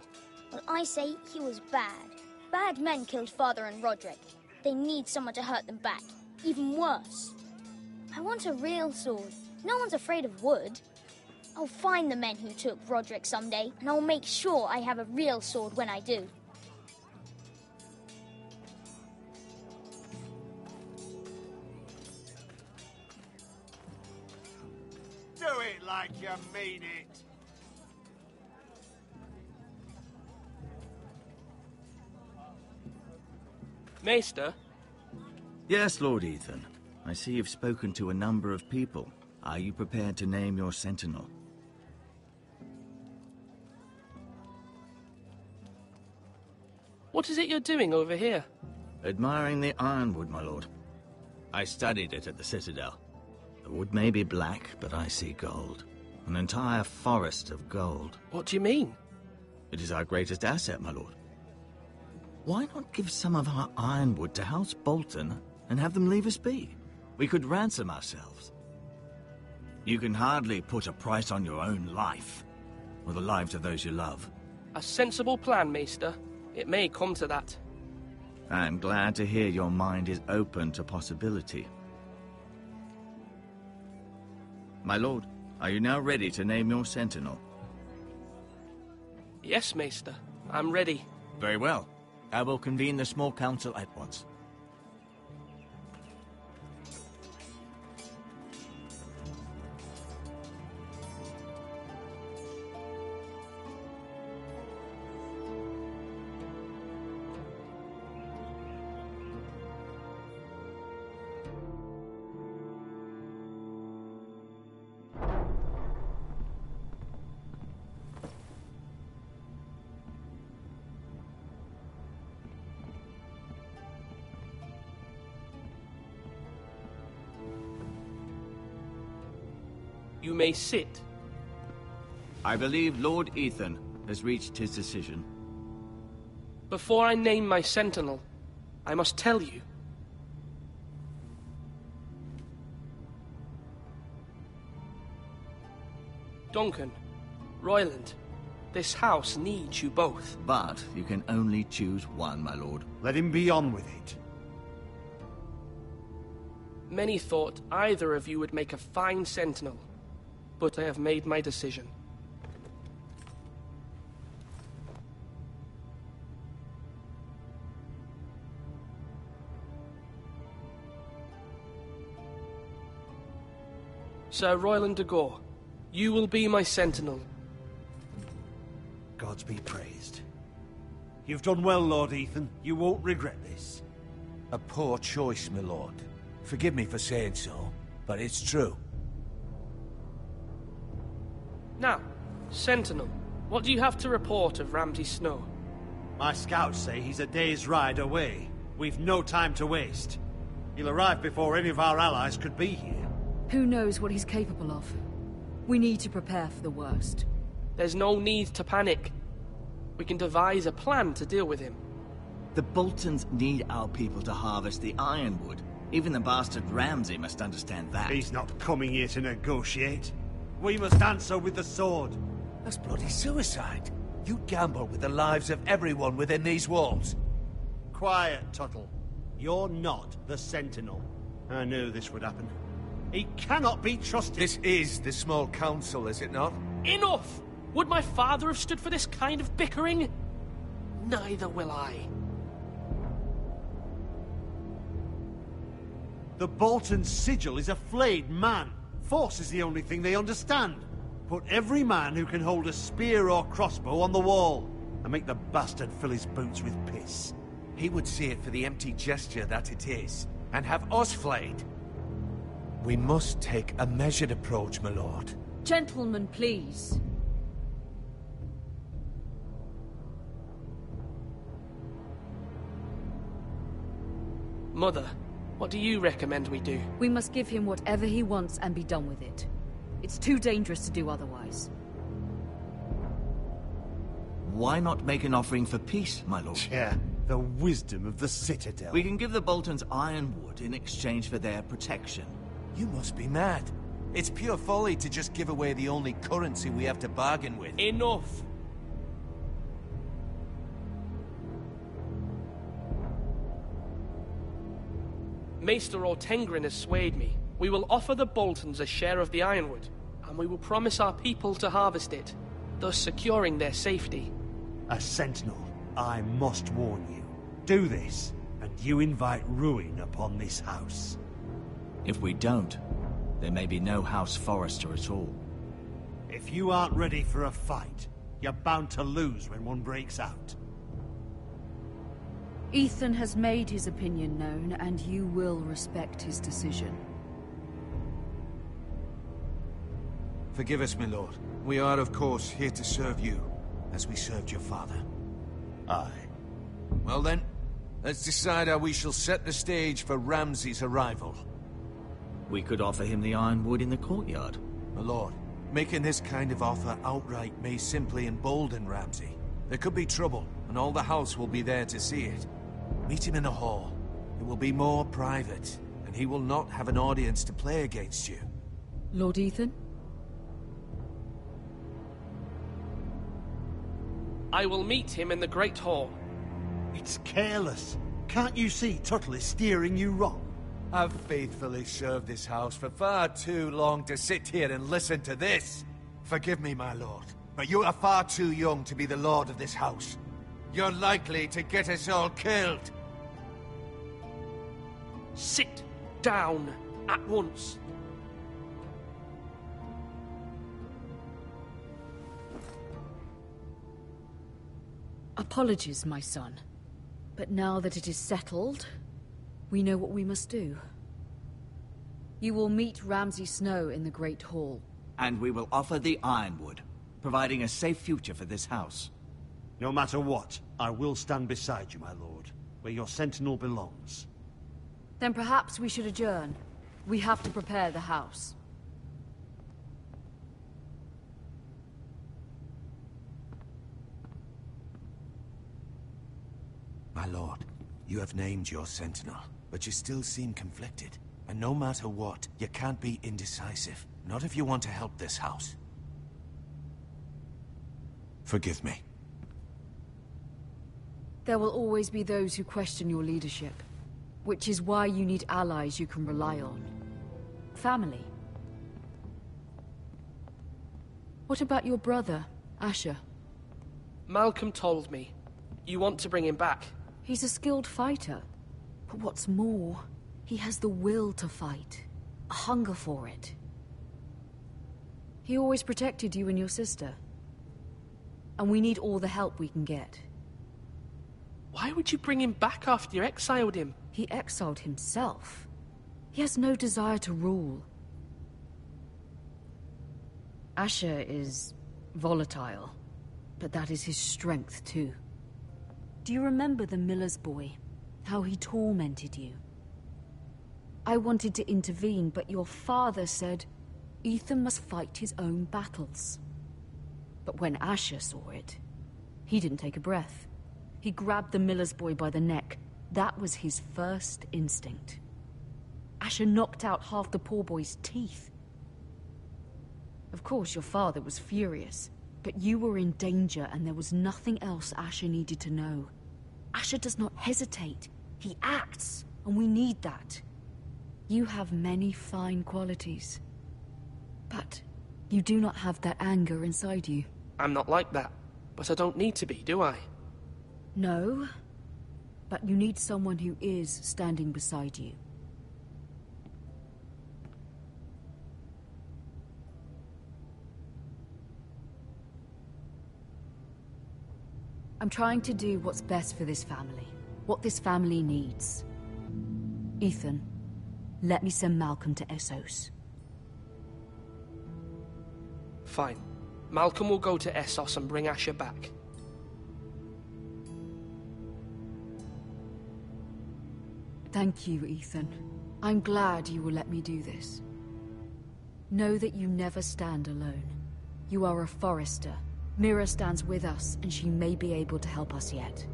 Speaker 10: Well, I say he was bad. Bad men killed Father and Roderick. They need someone to hurt them back. Even worse. I want a real sword. No one's afraid of wood. I'll find the men who took Roderick someday, and I'll make sure I have a real sword when I do.
Speaker 20: Do it like you mean it.
Speaker 11: Maester?
Speaker 7: Yes, Lord Ethan. I see you've spoken to a number of people. Are you prepared to name your sentinel?
Speaker 11: What is it you're doing over here?
Speaker 7: Admiring the ironwood, my lord. I studied it at the Citadel. The wood may be black, but I see gold. An entire forest of gold.
Speaker 11: What do you mean?
Speaker 7: It is our greatest asset, my lord. Why not give some of our ironwood to House Bolton and have them leave us be? We could ransom ourselves. You can hardly put a price on your own life, or the lives of those you love.
Speaker 11: A sensible plan, Maester. It may come to that.
Speaker 7: I'm glad to hear your mind is open to possibility. My lord, are you now ready to name your sentinel?
Speaker 11: Yes, Maester. I'm ready.
Speaker 7: Very well. I will convene the small council at once.
Speaker 11: You may sit.
Speaker 7: I believe Lord Ethan has reached his decision.
Speaker 11: Before I name my sentinel, I must tell you. Duncan, Royland, this house needs you both.
Speaker 7: But you can only choose one, my lord.
Speaker 12: Let him be on with it.
Speaker 11: Many thought either of you would make a fine sentinel, but I have made my decision. Sir Royland de Gore, you will be my sentinel.
Speaker 12: Gods be praised. You've done well, Lord Ethan. You won't regret this.
Speaker 5: A poor choice, my lord. Forgive me for saying so, but it's true.
Speaker 11: Now, Sentinel, what do you have to report of Ramsay Snow?
Speaker 12: My scouts say he's a day's ride away. We've no time to waste. He'll arrive before any of our allies could be here.
Speaker 8: Who knows what he's capable of? We need to prepare for the worst.
Speaker 11: There's no need to panic. We can devise a plan to deal with him.
Speaker 7: The Boltons need our people to harvest the ironwood. Even the bastard Ramsay must understand that.
Speaker 12: He's not coming here to negotiate. We must answer with the sword.
Speaker 5: That's bloody suicide. You gamble with the lives of everyone within these walls.
Speaker 12: Quiet, Tuttle. You're not the Sentinel. I knew this would happen. He cannot be trusted.
Speaker 5: This is the small council, is it not?
Speaker 11: Enough! Would my father have stood for this kind of bickering? Neither will I.
Speaker 12: The Bolton sigil is a flayed man. Force is the only thing they understand. Put every man who can hold a spear or crossbow on the wall, and make the bastard fill his boots with piss.
Speaker 5: He would see it for the empty gesture that it is, and have us flayed. We must take a measured approach, my lord.
Speaker 8: Gentlemen, please.
Speaker 11: Mother, what do you recommend we do?
Speaker 8: We must give him whatever he wants and be done with it. It's too dangerous to do otherwise.
Speaker 7: Why not make an offering for peace, my lord?
Speaker 12: Yeah, the wisdom of the Citadel.
Speaker 7: We can give the Boltons ironwood in exchange for their protection.
Speaker 5: You must be mad. It's pure folly to just give away the only currency we have to bargain with.
Speaker 11: Enough! Maester Ortengrin has swayed me. We will offer the Boltons a share of the ironwood, and we will promise our people to harvest it, thus securing their safety.
Speaker 12: A sentinel, I must warn you. Do this, and you invite ruin upon this house.
Speaker 7: If we don't, there may be no House Forrester at all.
Speaker 12: If you aren't ready for a fight, you're bound to lose when one breaks out.
Speaker 8: Ethan has made his opinion known, and you will respect his decision.
Speaker 5: Forgive us, my lord. We are, of course, here to serve you, as we served your father.
Speaker 12: Aye.
Speaker 5: Well then, let's decide how we shall set the stage for Ramsay's arrival.
Speaker 7: We could offer him the ironwood in the courtyard.
Speaker 5: My lord, making this kind of offer outright may simply embolden Ramsay. There could be trouble, and all the house will be there to see it. Meet him in the hall. It will be more private, and he will not have an audience to play against you.
Speaker 8: Lord Ethan?
Speaker 11: I will meet him in the Great Hall.
Speaker 12: It's careless. Can't you see Tuttle is steering you wrong?
Speaker 6: I've faithfully served this house for far too long to sit here and listen to this. Forgive me, my lord, but you are far too young to be the lord of this house. You're likely to get us all killed.
Speaker 11: Sit down at once.
Speaker 8: Apologies, my son. But now that it is settled, we know what we must do. You will meet Ramsay Snow in the Great Hall.
Speaker 7: And we will offer the Ironwood, providing a safe future for this house.
Speaker 12: No matter what, I will stand beside you, my lord, where your sentinel belongs.
Speaker 8: Then perhaps we should adjourn. We have to prepare the house.
Speaker 6: My lord, you have named your sentinel, but you still seem conflicted. And no matter what, you can't be indecisive. Not if you want to help this house. Forgive me.
Speaker 8: There will always be those who question your leadership, which is why you need allies you can rely on. Family. What about your brother, Asher?
Speaker 11: Malcolm told me. You want to bring him back.
Speaker 8: He's a skilled fighter. But what's more, he has the will to fight. A hunger for it. He always protected you and your sister. And we need all the help we can get.
Speaker 11: Why would you bring him back after you exiled him?
Speaker 8: He exiled himself. He has no desire to rule. Asher is volatile, but that is his strength too. Do you remember the miller's boy? How he tormented you? I wanted to intervene, but your father said Ethan must fight his own battles. But when Asher saw it, he didn't take a breath. He grabbed the miller's boy by the neck. That was his first instinct. Asher knocked out half the poor boy's teeth. Of course, your father was furious, but you were in danger and there was nothing else Asher needed to know. Asher does not hesitate. He acts, and we need that. You have many fine qualities, but you do not have that anger inside you.
Speaker 11: I'm not like that, but I don't need to be, do I?
Speaker 8: No, but you need someone who is standing beside you. I'm trying to do what's best for this family, what this family needs. Ethan, let me send Malcolm to Essos.
Speaker 11: Fine. Malcolm will go to Essos and bring Asher back.
Speaker 8: Thank you, Ethan. I'm glad you will let me do this. Know that you never stand alone. You are a Forrester. Mira stands with us, and she may be able to help us yet.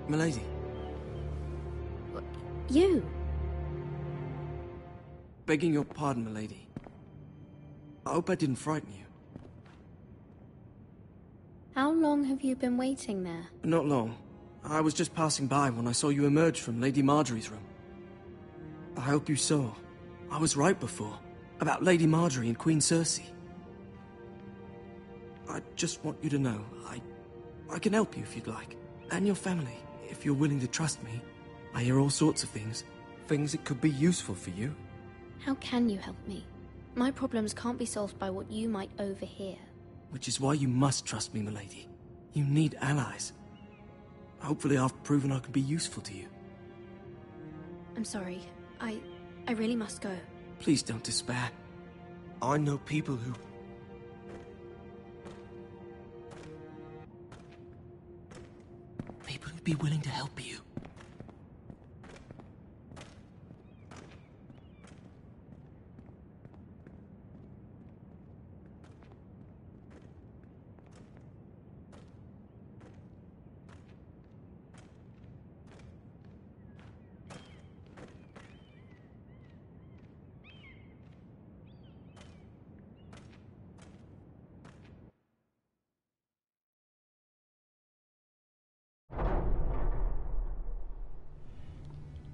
Speaker 14: Milady.
Speaker 9: You?
Speaker 14: Begging your pardon, milady. I hope I didn't frighten you.
Speaker 9: How long have you been waiting there?
Speaker 14: Not long. I was just passing by when I saw you emerge from Lady Marjorie's room. I hope you saw. I was right before. About Lady Marjorie and Queen Cersei. I just want you to know, I can help you if you'd like. And your family, if you're willing to trust me. I hear all sorts of things. Things that could be useful for you.
Speaker 9: How can you help me? My problems can't be solved by what you might overhear.
Speaker 14: Which is why you must trust me, milady. You need allies. Hopefully I've proven I can be useful to you.
Speaker 9: I'm sorry. I really must go.
Speaker 14: Please don't despair. I know people who... People who'd be willing to help you.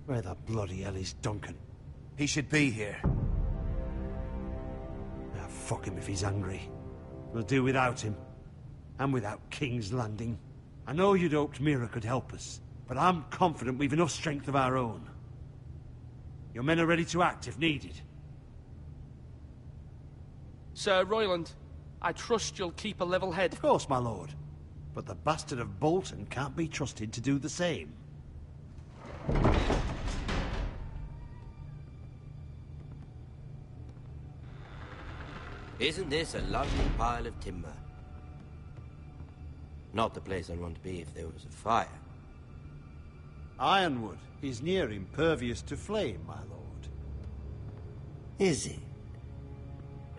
Speaker 12: Where the bloody hell is Duncan?
Speaker 5: He should be here.
Speaker 12: Ah, fuck him if he's angry. We'll do without him. And without King's Landing. I know you'd hoped Mira could help us, but I'm confident we've enough strength of our own. Your men are ready to act if needed.
Speaker 11: Sir Royland, I trust you'll keep a level head.
Speaker 12: Of course, my lord. But the bastard of Bolton can't be trusted to do the same.
Speaker 19: Isn't this a lovely pile of timber? Not the place I'd want to be if there was a fire.
Speaker 12: Ironwood is near impervious to flame, my lord.
Speaker 19: Is it?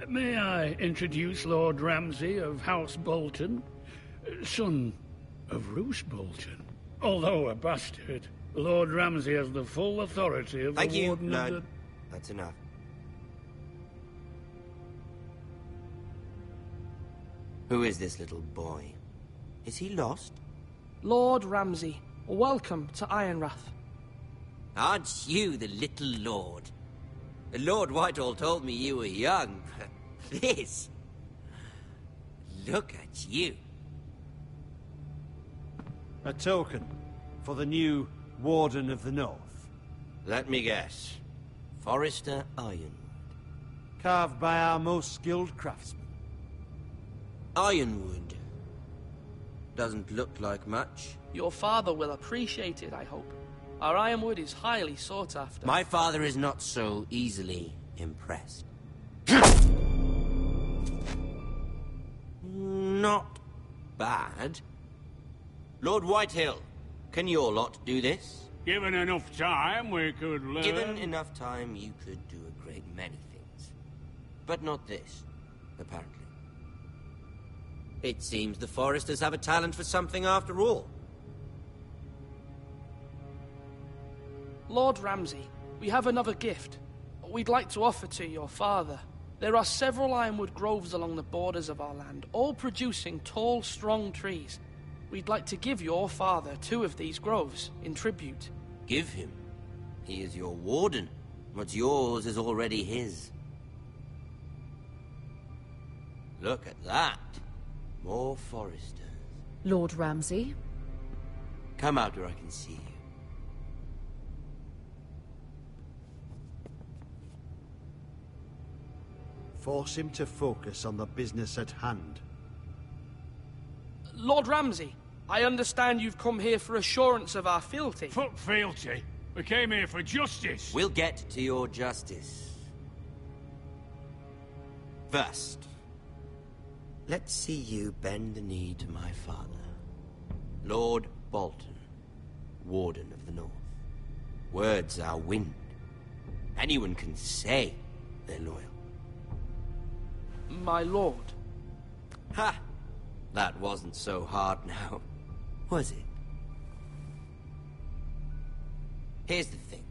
Speaker 4: May I introduce Lord Ramsay of House Bolton, son of Roose Bolton. Although a bastard, Lord Ramsay has the full authority of
Speaker 19: Thank
Speaker 4: the
Speaker 19: you,
Speaker 4: Warden of
Speaker 19: Lord.
Speaker 4: the...
Speaker 19: That's enough. Who is this little boy? Is he lost?
Speaker 11: Lord Ramsay, welcome to Ironrath.
Speaker 19: Aren't you the little lord? Lord Whitehall told me you were young, but this... Look at you.
Speaker 12: A token for the new Warden of the North.
Speaker 19: Let me guess. Forrester Ironwood.
Speaker 12: Carved by our most skilled craftsmen.
Speaker 19: Ironwood. Doesn't look like much.
Speaker 11: Your father will appreciate it, I hope. Our ironwood is highly sought after.
Speaker 19: My father is not so easily impressed. Not bad. Lord Whitehill, can your lot do this?
Speaker 4: Given enough time, we could learn...
Speaker 19: Given enough time, you could do a great many things. But not this, apparently. It seems the Foresters have a talent for something after all.
Speaker 11: Lord Ramsay, we have another gift. We'd like to offer to your father. There are several ironwood groves along the borders of our land, all producing tall, strong trees. We'd like to give your father 2 of these groves in tribute.
Speaker 19: Give him? He is your warden. What's yours is already his. Look at that. More Foresters.
Speaker 8: Lord Ramsay?
Speaker 19: Come out where I can see you.
Speaker 12: Force him to focus on the business at hand.
Speaker 11: Lord Ramsay, I understand you've come here for assurance of our fealty.
Speaker 4: Fuck fealty. We came here for justice.
Speaker 19: We'll get to your justice. First, let's see you bend the knee to my father, Lord Bolton, Warden of the North. Words are wind. Anyone can say they're loyal.
Speaker 11: My lord.
Speaker 19: Ha! That wasn't so hard now, was it? Here's the thing.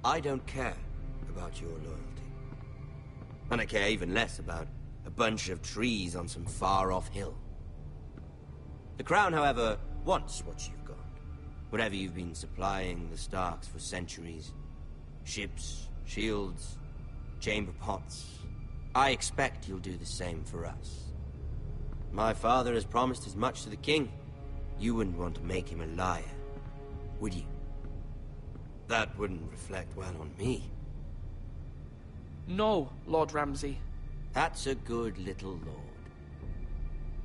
Speaker 19: I don't care about your loyalty. And I care even less about a bunch of trees on some far-off hill. The Crown, however, wants what you've got. Whatever you've been supplying the Starks for centuries. Ships, shields, chamber pots. I expect you'll do the same for us. My father has promised as much to the king. You wouldn't want to make him a liar, would you? That wouldn't reflect well on me.
Speaker 11: No, Lord Ramsay.
Speaker 19: That's a good little lord.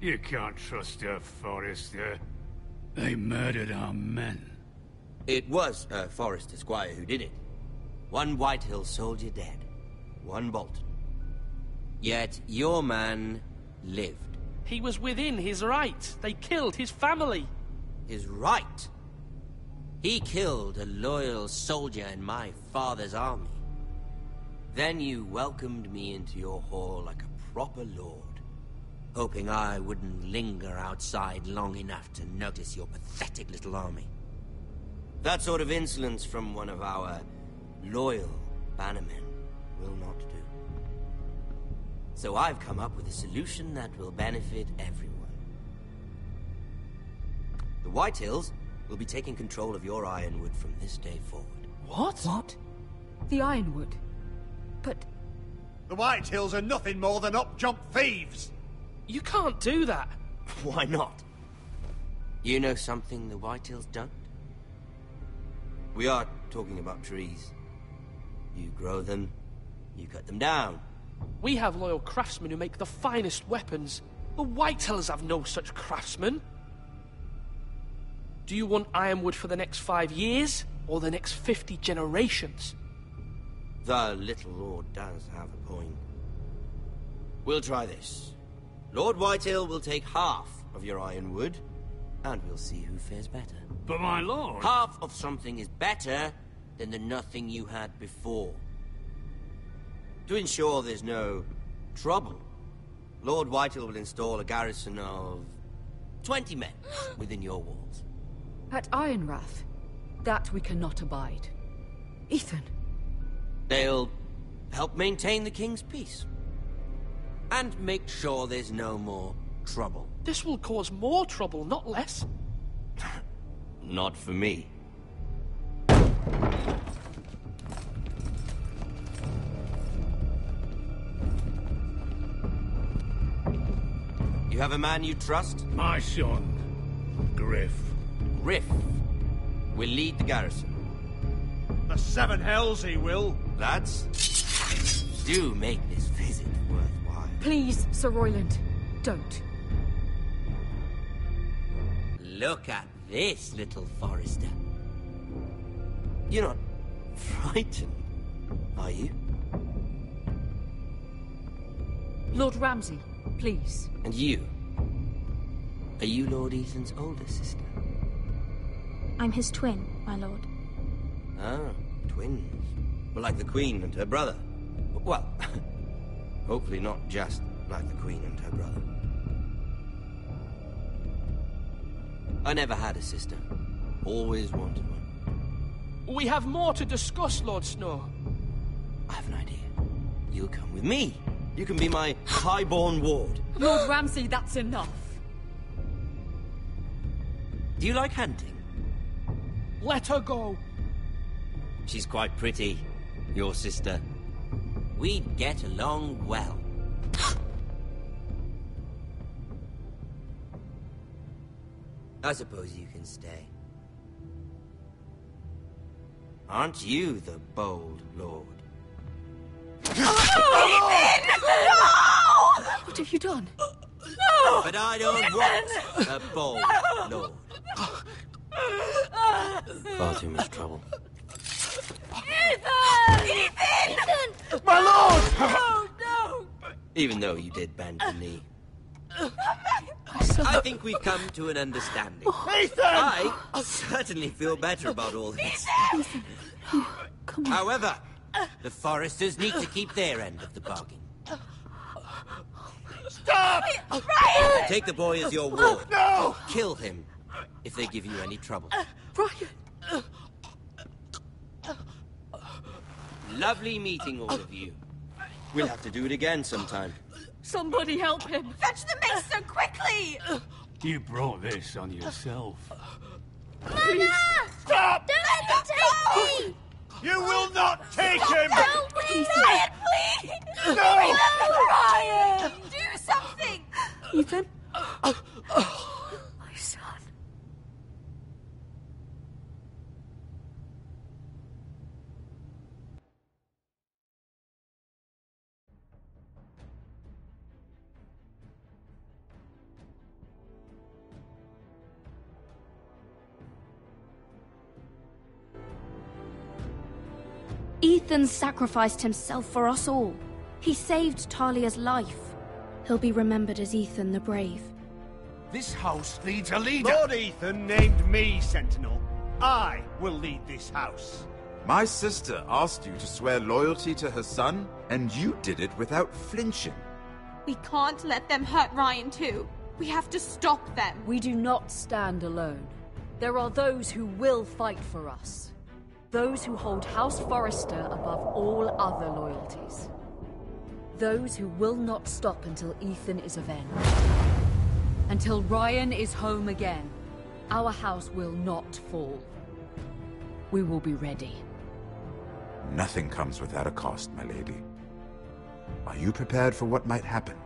Speaker 4: You can't trust a Forester. They murdered our men.
Speaker 19: It was a Forester squire who did it. 1 Whitehill soldier dead. 1 Bolton. Yet your man lived.
Speaker 11: He was within his right. They killed his family.
Speaker 19: His right? He killed a loyal soldier in my father's army. Then you welcomed me into your hall like a proper lord, hoping I wouldn't linger outside long enough to notice your pathetic little army. That sort of insolence from one of our loyal bannermen will not do. So I've come up with a solution that will benefit everyone. The Whitehills will be taking control of your ironwood from this day forward.
Speaker 11: What?
Speaker 8: What? The Ironwood. But...
Speaker 20: The Whitehills are nothing more than up-jump thieves!
Speaker 11: You can't do that.
Speaker 19: Why not? You know something the Whitehills don't? We are talking about trees. You grow them, you cut them down.
Speaker 11: We have loyal craftsmen who make the finest weapons. The Whitehills have no such craftsmen. Do you want ironwood for the next 5 years, or the next 50 generations?
Speaker 19: The little lord does have a point. We'll try this. Lord Whitehill will take half of your ironwood, and we'll see who fares better.
Speaker 4: But my lord...
Speaker 19: Half of something is better than the nothing you had before. To ensure there's no trouble, Lord Whitehill will install a garrison of 20 men within your walls.
Speaker 8: At Ironrath, that we cannot abide. Ethan.
Speaker 19: They'll help maintain the king's peace. And make sure there's no more trouble.
Speaker 11: This will cause more trouble, not less.
Speaker 19: Not for me. You have a man you trust?
Speaker 4: My son, Griff.
Speaker 19: Griff will lead the garrison.
Speaker 20: The Seven Hells he will.
Speaker 19: Lads, do make this visit worthwhile.
Speaker 8: Please, Sir Royland, don't.
Speaker 19: Look at this, little Forester. You're not frightened, are you?
Speaker 8: Lord Ramsay, please.
Speaker 19: And you? Are you Lord Ethan's older sister?
Speaker 9: I'm his twin, my lord.
Speaker 19: Ah, twins. Well, like the Queen and her brother. Well, hopefully not just like the Queen and her brother. I never had a sister. Always wanted one.
Speaker 11: We have more to discuss, Lord Snow.
Speaker 19: I have an idea. You'll come with me. You can be my highborn ward.
Speaker 8: Lord Ramsay, that's enough.
Speaker 19: Do you like hunting?
Speaker 11: Let her go.
Speaker 19: She's quite pretty, your sister. We'd get along well. I suppose you can stay. Aren't you the bold lord?
Speaker 8: What have you done?
Speaker 19: No! But I don't want a bold lord. Far too much trouble.
Speaker 10: Ethan! Ethan!
Speaker 20: My lord!
Speaker 10: Oh, no!
Speaker 19: Even though you did bend the knee. I think we've come to an understanding.
Speaker 20: Ethan!
Speaker 19: I certainly feel better about all this.
Speaker 8: Ethan, no, come on.
Speaker 19: However, the Foresters need to keep their end of the bargain.
Speaker 20: Stop!
Speaker 10: Ryan!
Speaker 19: Take the boy as your ward.
Speaker 20: No!
Speaker 19: Kill him if they give you any trouble.
Speaker 8: Ryan!
Speaker 19: Lovely meeting all of you. We'll have to do it again sometime.
Speaker 8: Somebody help him!
Speaker 10: Fetch the mace so quickly!
Speaker 4: You brought this on yourself.
Speaker 10: Mama!
Speaker 20: Stop!
Speaker 10: Don't let them take me!
Speaker 20: You will not take him!
Speaker 10: Don't please! Ryan, please!
Speaker 20: No!
Speaker 10: Ryan! Do something!
Speaker 8: Ethan? My son.
Speaker 9: Ethan sacrificed himself for us all. He saved Talia's life. He'll be remembered as Ethan the Brave.
Speaker 6: This house needs a leader.
Speaker 20: Lord Ethan named me Sentinel. I will lead this house.
Speaker 16: My sister asked you to swear loyalty to her son, and you did it without flinching.
Speaker 2: We can't let them hurt Ryan too. We have to stop them.
Speaker 8: We do not stand alone. There are those who will fight for us. Those who hold House Forrester above all other loyalties. Those who will not stop until Ethan is avenged. Until Ryan is home again, our house will not fall. We will be ready.
Speaker 16: Nothing comes without a cost, my lady. Are you prepared for what might happen?